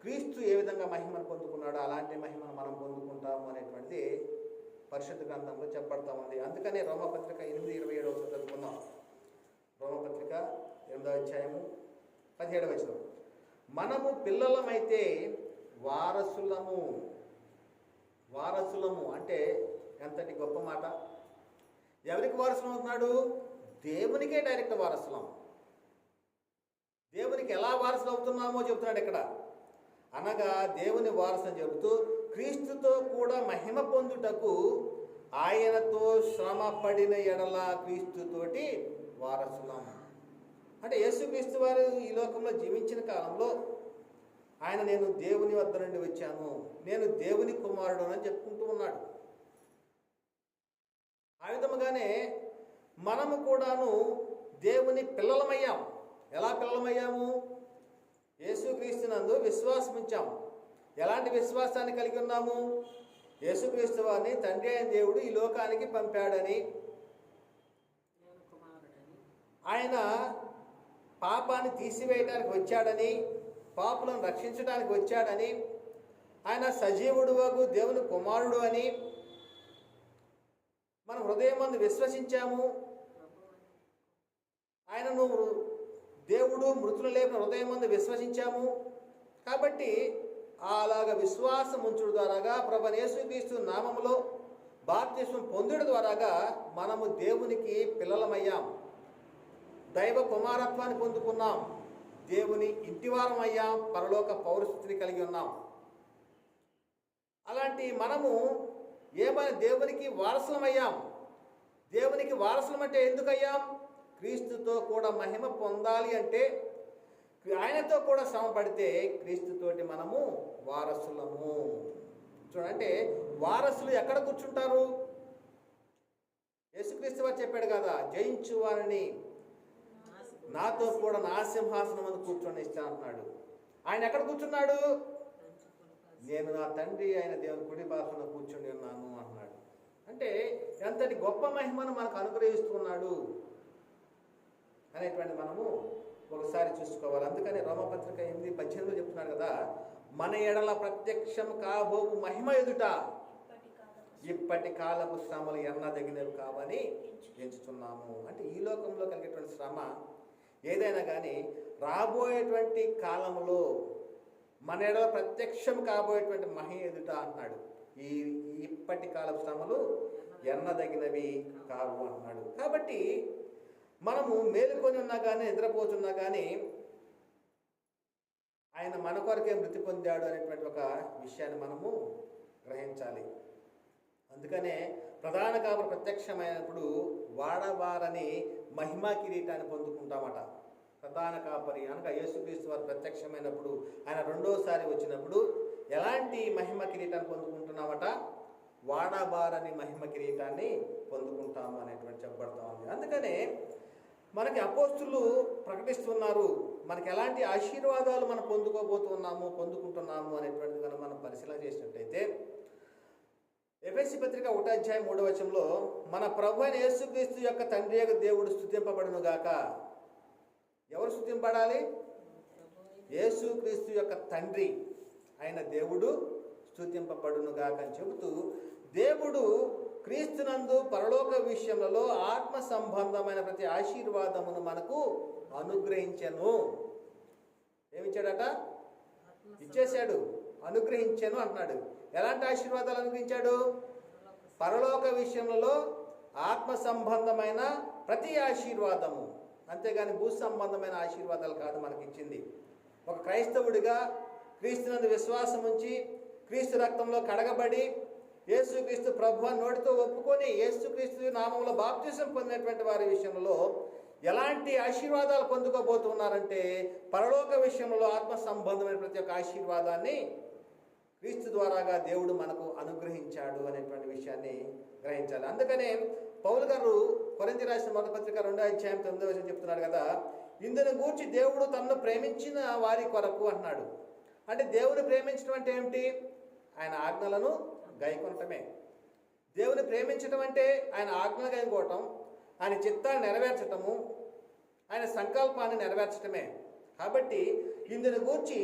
క్రీస్తు ఏ విధంగా మహిమను పొందుకున్నాడో అలాంటి మహిమను మనం పొందుకుంటాము అనేటువంటిది పరిశుద్ధ గ్రంథంలో చెప్పబడతా ఉంది. అందుకనే రోమపత్రిక 8:27 చదువుకుందాం. రోమపత్రిక 8వ అధ్యాయము 17వ వచనం. మనము పిల్లలమైతే వారసులము. వారసులము అంటే ఎంతటి గొప్ప మాట. ఎవరికి వారసులం అవుతున్నాడు? దేవునికే డైరెక్ట్ వారసులం. దేవునికి ఎలా వారసులు అవుతున్నామో చెబుతున్నాడు ఇక్కడ. అనగా దేవుని వారసుని చెబుతూ క్రీస్తుతో కూడా మహిమ పొందుటకు ఆయనతో శ్రమ పడిన ఎడల క్రీస్తుతోటి వారసులం. అంటే యేసుక్రీస్తు వారు ఈ లోకంలో జీవించిన కాలంలో ఆయన నేను దేవుని వద్ద నుండి వచ్చాను, నేను దేవుని కుమారుడు అని చెప్పుకుంటూ ఉన్నాడు. ఆ విధముగానే మనము కూడాను దేవుని పిల్లలమయ్యాం. ఎలా పిల్లలమయ్యాము? యేసుక్రీస్తునందు విశ్వాసం ఉంచాము. ఎలాంటి విశ్వాసాన్ని కలిగి ఉన్నాము? యేసుక్రీస్తు వారిని తండ్రి అయిన దేవుడు ఈ లోకానికి పంపాడని, ఆయన పాపాన్ని తీసివేయడానికి వచ్చాడని, పాపులను రక్షించడానికి వచ్చాడని, ఆయన సజీవుడు వగు దేవుని కుమారుడు అని మనం హృదయమందు విశ్వసించాము. ఆయనను దేవుడు మృతులు లేపిన హృదయమందు విశ్వసించాము. కాబట్టి అలాగ విశ్వాసం ఉంచుడు ద్వారాగా ప్రభువైన యేసుక్రీస్తు నామములో బాప్తిస్మం పొందుడు ద్వారాగా మనము దేవునికి పిల్లలమయ్యాం. దైవ కుమారత్వాన్ని పొందుకున్నాం. దేవుని ఇంటివారం అయ్యాం. పరలోక పౌరస్థితిని కలిగి ఉన్నాం. అలాంటి మనము ఏమైనా దేవునికి వారసులమయ్యాం. దేవునికి వారసులం అంటే ఎందుకయ్యాం? క్రీస్తుతో కూడా మహిమ పొందాలి అంటే, ఆయనతో కూడా శ్రమ పడితే క్రీస్తుతోటి మనము వారసులము. చూడంటే వారసులు ఎక్కడ కూర్చుంటారు? యేసుక్రీస్తు వారు చెప్పాడు కదా, జయించు వారిని నాతో కూడా నా సింహాసనం అని కూర్చొని ఇస్తాను అంటున్నాడు. ఆయన ఎక్కడ కూర్చున్నాడు? నేను నా తండ్రి అయిన దేవుని కుడి పార్శ్వన కూర్చొని ఉన్నాను అన్నాడు. అంటే ఎంతటి గొప్ప మహిమను మనకు అనుగ్రహిస్తున్నాడు అనేటువంటి మనము ఒకసారి చూసుకోవాలి. అందుకని రోమపత్రిక 8:18 చెప్తున్నాడు కదా, మన ఎడల ప్రత్యక్షం కాబోవు మహిమ ఎదుట ఇప్పటి కాలపు శ్రమలు ఎన్నదగినవి కావని ఎంచుతున్నాము. అంటే ఈ లోకంలో కలిగేటువంటి శ్రమ ఏదైనా కానీ రాబోయేటువంటి కాలంలో మన ఎడల ప్రత్యక్షం కాబోయేటువంటి మహిమ ఎదుట అంటున్నాడు. ఈ ఇప్పటి కాలపు శ్రమలు ఎన్నదగినవి కావు అంటున్నాడు. కాబట్టి మనము మేలుకొని ఉన్నా కానీ నిద్రపోతున్నా కానీ ఆయన మన కొరకే మృతి పొందాడు అనేటువంటి ఒక విషయాన్ని మనము గ్రహించాలి. అందుకనే ప్రధాన కాపరి ప్రత్యక్షమైనప్పుడు వాడబారని మహిమా కిరీటాన్ని పొందుకుంటామట. ప్రధాన కాపరి అనగా యేసుక్రీస్తు వారు ప్రత్యక్షమైనప్పుడు, ఆయన రెండోసారి వచ్చినప్పుడు ఎలాంటి మహిమ కిరీటాన్ని పొందుకుంటున్నామట? వాడబారని మహిమ కిరీటాన్ని పొందుకుంటాము అనేటువంటి చెప్పబడతా ఉంది. అందుకనే మనకి అపోస్తులు ప్రకటిస్తున్నారు, మనకి ఎలాంటి ఆశీర్వాదాలు మనం పొందుకుంటున్నాము అనేటువంటిది కనుక మనం పరిశీలన చేసినట్టయితే ఎఫెసీ పత్రిక 1:3 మన ప్రభు అయిన యేసుక్రీస్తు యొక్క తండ్రి యొక్క దేవుడు స్తుతింపబడును గాక. ఎవరు స్తుతింపడాలి? యేసుక్రీస్తు యొక్క తండ్రి అయిన దేవుడు స్తుతింపబడును గాక అని చెబుతూ, దేవుడు క్రీస్తునందు పరలోక విషయములలో ఆత్మ సంబంధమైన ప్రతి ఆశీర్వాదమును మనకు అనుగ్రహించెను. ఏమిచ్చాడట? ఇచ్చేశాడు. అనుగ్రహించెను అంటున్నాడు. ఎలాంటి ఆశీర్వాదాలు అనుగ్రహించాడు? పరలోక విషయములలో ఆత్మ సంబంధమైన ప్రతి ఆశీర్వాదము. అంతేగాని భూ సంబంధమైన ఆశీర్వాదాలు కాదు మనకిచ్చింది. ఒక క్రైస్తవుడిగా క్రీస్తునందు విశ్వాసం ఉంచి క్రీస్తు రక్తంలో కడగబడి యేసుక్రీస్తు ప్రభు నోటితో ఒప్పుకొని యేసుక్రీస్తు నామంలో బాప్తిసం పొందినటువంటి వారి విషయంలో ఎలాంటి ఆశీర్వాదాలు పొందుకోబోతున్నారంటే పరలోక విషయంలో ఆత్మ సంబంధమైన ప్రతి ఒక్క ఆశీర్వాదాన్ని క్రీస్తు ద్వారాగా దేవుడు మనకు అనుగ్రహించాడు అనేటువంటి విషయాన్ని గ్రహించాలి. అందుకనే పౌలు గారు కొరింథీ రాసిన మొదటి పత్రిక 2:9 చెప్తున్నాడు కదా, ఇందును గూర్చి దేవుడు తనను ప్రేమించిన వారి కొరకు అన్నాడు. అంటే దేవుని ప్రేమించడం అంటే ఏమిటి? ఆయన ఆజ్ఞలను గైకొనటమే. దేవుని ప్రేమించడం అంటే ఆయన ఆజ్ఞలు గైకోవటం, ఆయన చిత్తాన్ని నెరవేర్చటము, ఆయన సంకల్పాన్ని నెరవేర్చటమే. కాబట్టి ఇందుని గూర్చి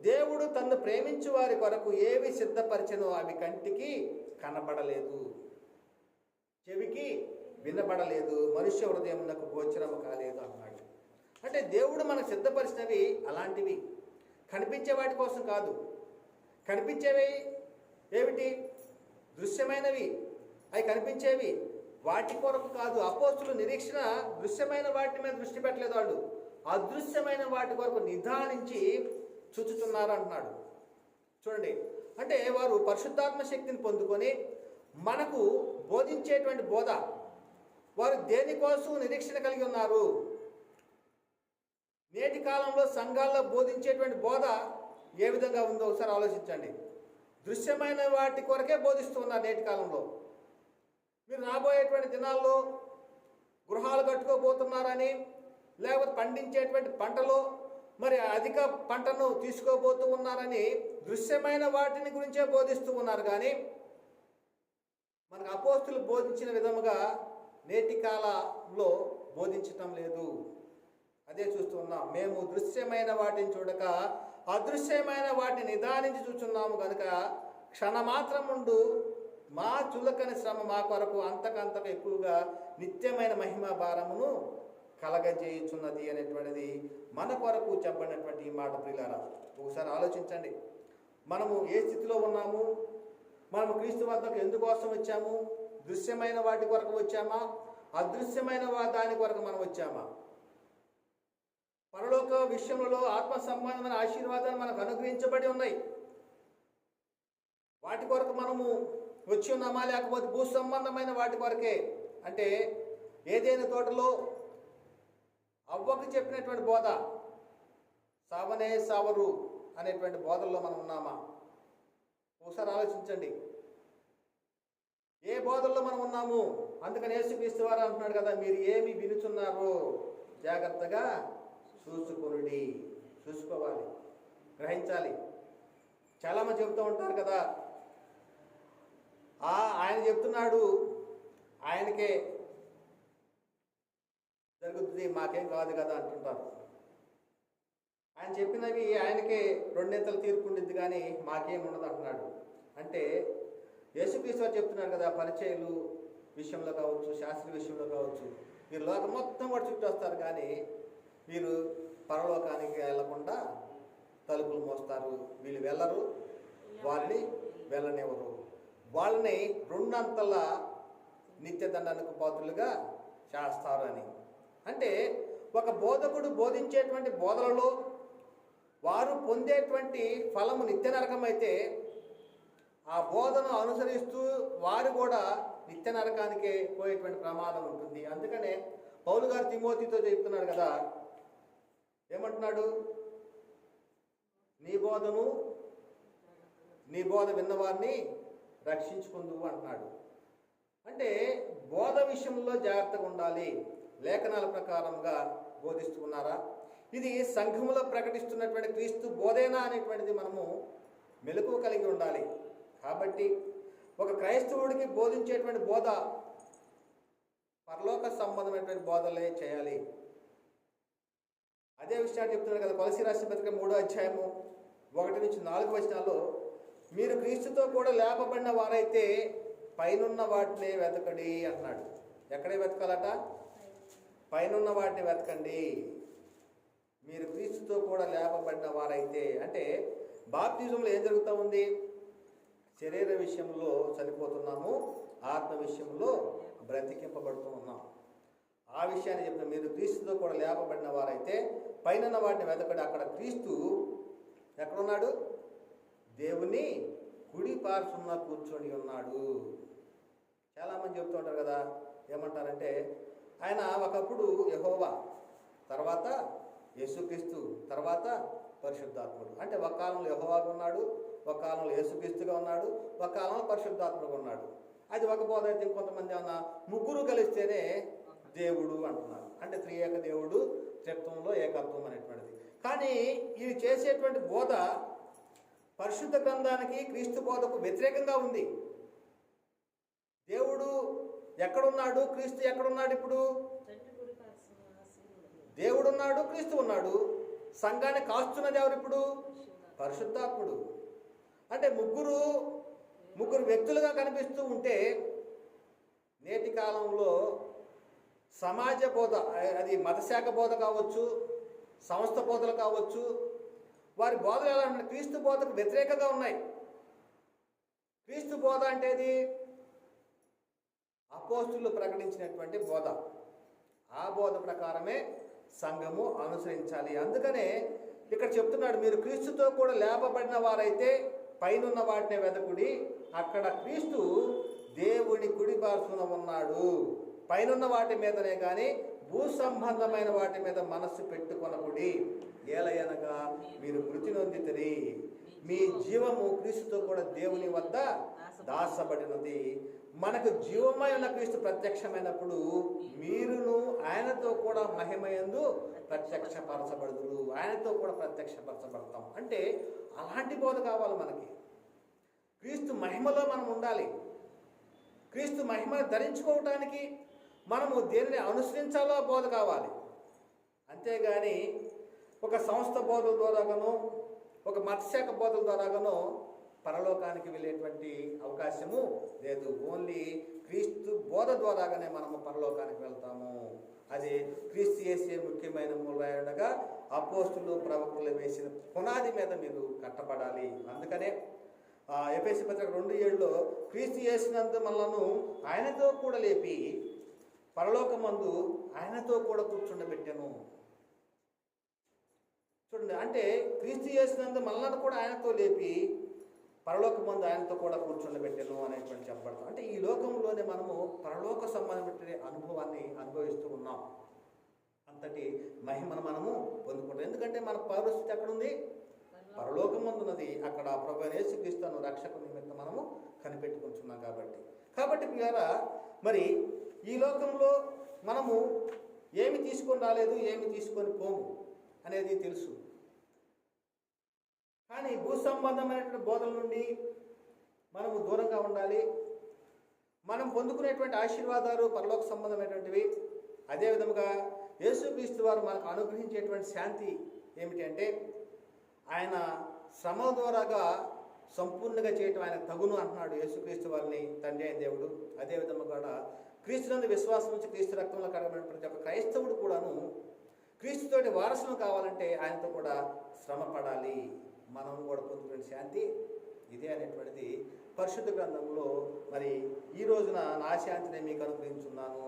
దేవుడు తన్ను ప్రేమించు వారి కొరకు ఏవి సిద్ధపరిచెనో అవి కంటికి కనబడలేదు, చెవికి వినబడలేదు, మనుష్య హృదయమునకు గోచరము కాలేదు అన్నాడు. అంటే దేవుడు మనకు సిద్ధపరిచినవి అలాంటివి, కనిపించే వాటి కోసం కాదు. కనిపించేవి ఏమిటి? దృశ్యమైనవి, అవి కనిపించేవి, వాటి కొరకు కాదు. అపోస్తులు నిరీక్షణ దృశ్యమైన వాటి మీద దృష్టి పెట్టలేదు, వాళ్ళు అదృశ్యమైన వాటి కొరకు నిదానించి చూచుతున్నారు అంటున్నాడు. చూడండి, అంటే వారు పరిశుద్ధాత్మ శక్తిని పొందుకొని మనకు బోధించేటువంటి బోధ, వారు దేనికోసం నిరీక్షణ కలిగి ఉన్నారు? నేటి కాలంలో సంఘాల్లో బోధించేటువంటి బోధ ఏ విధంగా ఉందో ఒకసారి ఆలోచించండి. దృశ్యమైన వాటి కొరకే బోధిస్తూ ఉన్నారు నేటి కాలంలో. మీరు రాబోయేటువంటి దినాల్లో గృహాలు కట్టుకోబోతున్నారని, లేకపోతే పండించేటువంటి పంటలో మరి అధిక పంటను తీసుకోబోతూ ఉన్నారని దృశ్యమైన వాటిని గురించే బోధిస్తూ ఉన్నారు. కానీ మనకు అపోస్తులు బోధించిన విధముగా నేటి కాలంలో బోధించటం లేదు. అదే చూస్తూ ఉన్నాం. మేము దృశ్యమైన వాటిని చూడక అదృశ్యమైన వాటిని నిదానించి చూస్తున్నాము కనుక క్షణమాత్రముండు మా చులకని శ్రమ మా కొరకు అంతకంతకు ఎక్కువగా నిత్యమైన మహిమ భారమును కలగజేయుచున్నది అనేటువంటిది మన కొరకు చెప్పబడినటువంటి ఈ మాట. ప్రియులారా, ఒకసారి ఆలోచించండి. మనము ఏ స్థితిలో ఉన్నాము? మనము క్రీస్తు వద్దకు ఎందుకోసం వచ్చాము? దృశ్యమైన వాటి కొరకు వచ్చామా? అదృశ్యమైన దాని కొరకు మనం వచ్చామా? పరలోక విషయంలో ఆత్మ సంబంధమైన ఆశీర్వాదాలు మనకు అనుగ్రహించబడి ఉన్నాయి. వాటి కొరకు మనము వచ్చి ఉన్నామా? లేకపోతే భూ సంబంధమైన వాటి కొరకే? అంటే ఏదైనా తోటలో అవ్వకు చెప్పినటువంటి బోధ, సావనే సావరు అనేటువంటి బోధల్లో మనం ఉన్నామా? ఒకసారి ఆలోచించండి. ఏ బోధల్లో మనం ఉన్నాము? అందుకని యేసుక్రీస్తు వారు అంటున్నాడు కదా, మీరు ఏమి వినుచున్నారో జాగ్రత్తగా చూసుకోవాలి, గ్రహించాలి. చాలామంది చెబుతూ ఉంటారు కదా, ఆయన చెప్తున్నాడు, ఆయనకే జరుగుతుంది, మాకేం కాదు కదా అంటుంటారు. ఆయన చెప్పినవి ఆయనకే రెండెంతలు తీర్పుండిద్ది కానీ మాకేం ఉండదు అంటున్నాడు. అంటే యేసుక్రీస్తు వారు చెప్తున్నారు కదా, పరిచయులు విషయంలో కావచ్చు, శాస్త్రీయ విషయంలో కావచ్చు, మీరు లోకం మొత్తం కూడా చుట్టూ వస్తారు కానీ మీరు పరలోకానికి వెళ్లకుండా తలుపులు మోస్తారు, వీళ్ళు వెళ్ళరు, వాళ్ళని వెళ్ళనివ్వరు, వాళ్ళని రెండంతల నిత్యదండానికి పాత్రులుగా చేస్తారు అని. అంటే ఒక బోధకుడు బోధించేటువంటి బోధలలో వారు పొందేటువంటి ఫలము నిత్య నరకం అయితే, ఆ బోధను అనుసరిస్తూ వారు కూడా నిత్య నరకానికే పోయేటువంటి ప్రమాదం ఉంటుంది. అందుకనే పౌలు గారు తిమోతితో చెప్తున్నాడు కదా, ఏమంటున్నాడు? నీ బోధ విన్నవారిని రక్షించుకుందువు అంటున్నాడు. అంటే బోధ విషయంలో జాగ్రత్తగా ఉండాలి. లేఖనాల ప్రకారంగా బోధిస్తున్నారా? ఇది సంఘములో ప్రకటిస్తున్నటువంటి క్రీస్తు బోధేనా అనేటువంటిది మనము మెలకువ కలిగి ఉండాలి. కాబట్టి ఒక క్రైస్తవుడికి బోధించేటువంటి బోధ పరలోక సంబంధమైనటువంటి బోధలే చేయాలి. అదే విషయాన్ని చెప్తున్నారు కదా, కొలస్సీ రాసిన పత్రిక 3వ అధ్యాయము 1-4 మీరు క్రీస్తుతో కూడా లేపబడిన వారైతే పైనున్న వాటినే వెతకండి అంటున్నాడు. ఎక్కడే వెతకాలట? పైనున్న వాటిని వెతకండి. మీరు క్రీస్తుతో కూడా లేపబడిన వారైతే అంటే బాప్తిజంలో ఏం జరుగుతూ ఉంది? శరీర విషయంలో చనిపోతున్నాము, ఆత్మ విషయంలో బ్రతికింపబడుతూ ఉన్నాం. ఆ విషయాన్ని చెప్తాం. మీరు క్రీస్తుతో కూడా లేపబడిన వారైతే పైన వాటిని వెతకడి. అక్కడ క్రీస్తు ఎక్కడున్నాడు? దేవుని కుడి పార్శ్వన కూర్చొని ఉన్నాడు. చాలామంది చెప్తూ ఉంటారు కదా, ఏమంటారంటే ఆయన ఒకప్పుడు యెహోవా, తర్వాత యేసుక్రీస్తు, తర్వాత పరిశుద్ధాత్ముడు. అంటే ఒక కాలంలో యెహోవాగా ఉన్నాడు, ఒక కాలంలో యేసుక్రీస్తుగా ఉన్నాడు, ఒక కాలంలో పరిశుద్ధాత్ముడుగా ఉన్నాడు. అది ఒక బోధ అయితే, ఇంకొంతమంది ఏమన్నా ముగ్గురు కలిస్తేనే దేవుడు అంటున్నారు. అంటే త్రియేక దేవుడు, త్రిత్వంలో ఏకత్వం అనేటువంటిది. కానీ ఇది చేసేటువంటి బోధ పరిశుద్ధ గ్రంథానికి క్రీస్తు బోధకు వ్యతిరేకంగా ఉంది. దేవుడు ఎక్కడున్నాడు? క్రీస్తు ఎక్కడున్నాడు? ఇప్పుడు దేవుడు ఉన్నాడు, క్రీస్తు ఉన్నాడు. సంఘాన్ని కాస్తున్నది ఎవరు ఇప్పుడు? పరిశుద్ధాత్ముడు. అంటే ముగ్గురు వ్యక్తులుగా కనిపిస్తూ ఉంటే నేటి కాలంలో సమాజ బోధ, అది మతశాఖ బోధ కావచ్చు, సంస్థ బోధలు కావచ్చు, వారి బోధలు ఎలా ఉన్నాయి? క్రీస్తు బోధకు వ్యతిరేకంగా ఉన్నాయి. క్రీస్తు బోధ అంటేది అపోస్తులు ప్రకటించినటువంటి బోధ. ఆ బోధ ప్రకారమే సంఘము అనుసరించాలి. అందుకనే ఇక్కడ చెప్తున్నాడు, మీరు క్రీస్తుతో కూడా లేపబడిన వారైతే పైనున్న వాటిని వెదకుడి, అక్కడ క్రీస్తు దేవుని కుడి పార్శ్వన ఉన్నాడు. పైనున్న వాటి మీదనే కానీ భూ సంబంధమైన వాటి మీద మనస్సు పెట్టుకొనకుడి. ఏలయనగా మీరు మృతి నొందితిరి, మీ జీవము క్రీస్తుతో కూడా దేవుని వద్ద దాచబడినది. మనకు జీవమై ఉన్న క్రీస్తు ప్రత్యక్షమైనప్పుడు మీరును ఆయనతో కూడా మహిమయందు ప్రత్యక్షపరచబడుదురు. ఆయనతో కూడా ప్రత్యక్షపరచబడతాం. అంటే అలాంటి బోధ కావాలి మనకి. క్రీస్తు మహిమలో మనం ఉండాలి. క్రీస్తు మహిమను ధరించుకోవటానికి మనము దేనిని అనుసరించాలో బోధ కావాలి. అంతేగాని ఒక సంస్థ బోధల ద్వారాగానో, ఒక మతశాఖ బోధల ద్వారాగానో పరలోకానికి వెళ్ళేటువంటి అవకాశము లేదు. ఓన్లీ క్రీస్తు బోధ ద్వారాగానే మనము పరలోకానికి వెళ్తాము. అది క్రీస్తు యేసే ముఖ్యమైన మూలగా అపోస్తులు ప్రవక్తలు వేసిన పునాది మీద మీరు కట్టబడాలి. అందుకనే ఎఫెసీ పత్రిక 2:7 క్రీస్తు యేసునందు మనలను ఆయనతో కూడా లేపి పరలోకమందు ఆయనతో కూడా కూర్చుండబెట్టాను. చూడండి, అంటే క్రీస్తు యేసునందు మనలను కూడా ఆయనతో లేపి పరలోకమందు ఆయనతో కూడా కూర్చుండబెట్టాను అనేటువంటి చెప్పబడతాం. అంటే ఈ లోకంలోనే మనము పరలోక సంబంధమైన అనుభవాన్ని అనుభవిస్తూ ఉన్నాం. అంతటి మహిమను మనము పొందుకుంటాం. ఎందుకంటే మన పౌరస్థితి ఎక్కడుంది? పరలోకమందున్నది. అక్కడ ప్రభువైన యేసుక్రీస్తును రక్షక నిమిత్తం మనము కనిపెట్టుకుంటున్నాం. కాబట్టి ప్రియులారా, మరి ఈ లోకంలో మనము ఏమి తీసుకొని రాలేదు, ఏమి తీసుకొని పోము అనేది తెలుసు. కానీ భూ సంబంధమైనటువంటి బోధల నుండి మనము దూరంగా ఉండాలి. మనం పొందుకునేటువంటి ఆశీర్వాదాలు పరలోక సంబంధమైనటువంటివి. అదేవిధముగా యేసుక్రీస్తు వారు మనకు అనుగ్రహించేటువంటి శాంతి ఏమిటి అంటే, ఆయన శ్రమ ద్వారాగా సంపూర్ణంగా చేయటం ఆయన తగును అంటున్నాడు యేసుక్రీస్తు వారిని తండ్రి అయిన దేవుడు. అదేవిధంగా కూడా క్రీస్తునందు విశ్వాసం నుంచి క్రీస్తు రక్తంలో కడగబడిన ప్రతి ఒక్క క్రైస్తవుడు కూడాను క్రీస్తుతోటి వారసులు కావాలంటే ఆయనతో కూడా శ్రమ పడాలి. మనం కూడా పొందుకునే శాంతి ఇదే అనేటువంటిది పరిశుద్ధ గ్రంథంలో మరి ఈ రోజున నా శాంతిని మీకు అనుగ్రహించున్నాను,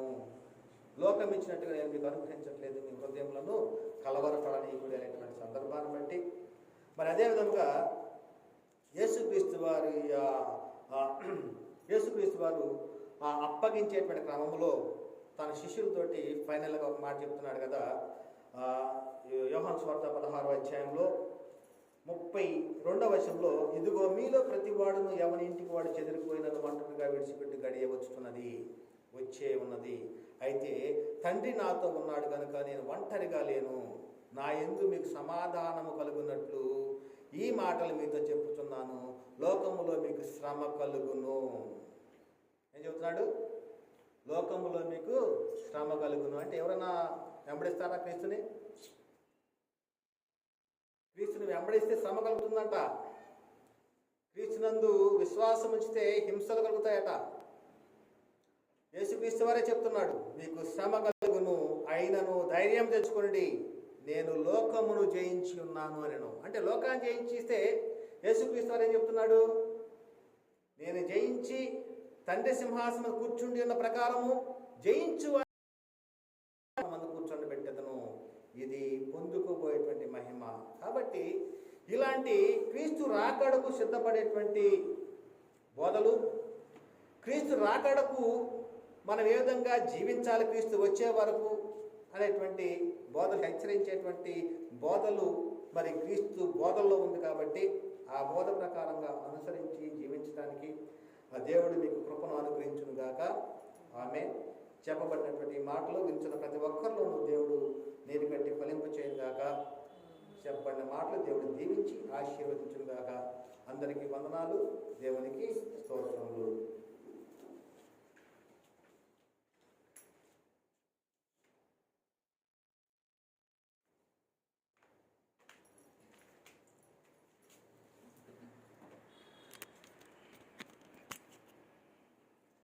లోకం ఇచ్చినట్టుగా నేను మీకు అనుగ్రహించట్లేదు, మీ హృదయములను కలవరపడనీయకూడదు అనేటువంటి సందర్భాన్ని బట్టి మరి అదేవిధంగా యేసుక్రీస్తు వారు అప్పగించేటువంటి క్రమంలో తన శిష్యులతోటి ఫైనల్గా ఒక మాట చెప్తున్నాడు కదా. యోహాను సువార్త 16వ అధ్యాయంలో 32వ వచనంలో, ఇదిగో మీలో ప్రతి వాడును ఎవని ఇంటికి వాడు చెదిరిపోయినను ఒంటరిగా విడిచిపెట్టి గడియ వచ్చే ఉన్నది. అయితే తండ్రి నాతో ఉన్నాడు కనుక నేను ఒంటరిగా లేను. నా యందు మీకు సమాధానము కలుగునట్లు ఈ మాటలు మీతో చెప్పుతున్నాను. లోకములో మీకు శ్రమ కలుగును. ఏం చెబుతున్నాడు? లోకములో మీకు శ్రమ కలుగును. అంటే ఎవరైనా వెంబడిస్తారా క్రీస్తుని? క్రీస్తుని వెంబడిస్తే శ్రమ కలుగుతుందంట. క్రీస్తునందు విశ్వాసం ఉంచితే హింసలు కలుగుతాయట. యేసుక్రీస్తు వారే చెప్తున్నాడు, మీకు శ్రమ కలుగును, అయినను ధైర్యం తెచ్చుకోండి, నేను లోకమును జయించి ఉన్నాను అనను. అంటే లోకాన్ని జయించిస్తే యేసుక్రీస్తు వారు ఏం చెప్తున్నాడు? నేను జయించి తండ్రి సింహాసనం కూర్చుండి ఉన్న ప్రకారము జయించు మందు కూర్చొని పెట్టెదను. ఇది పొందుకోబోయేటువంటి మహిమ. కాబట్టి ఇలాంటి క్రీస్తు రాకడకు సిద్ధపడేటువంటి బోధలు, క్రీస్తు రాకడకు మనం ఏ విధంగా జీవించాలి క్రీస్తు వచ్చే వరకు అనేటువంటి బోధలు, హెచ్చరించేటువంటి బోధలు మరి క్రీస్తు బోధల్లో ఉంది. కాబట్టి ఆ బోధ ప్రకారంగా అనుసరించి జీవించడానికి ఆ దేవుడు మీకు కృపను అనుగ్రహించును గాక. ఆమె చెప్పబడినటువంటి మాటలు వింటున్న ప్రతి ఒక్కరిలోనూ దేవుడు నీరు కట్టి ఫలింపు చేయను గాక. చెప్పబడిన మాటలు దేవుడు దీవించి ఆశీర్వదించును గాక. అందరికీ వందనాలు. దేవునికి స్తోత్రములు.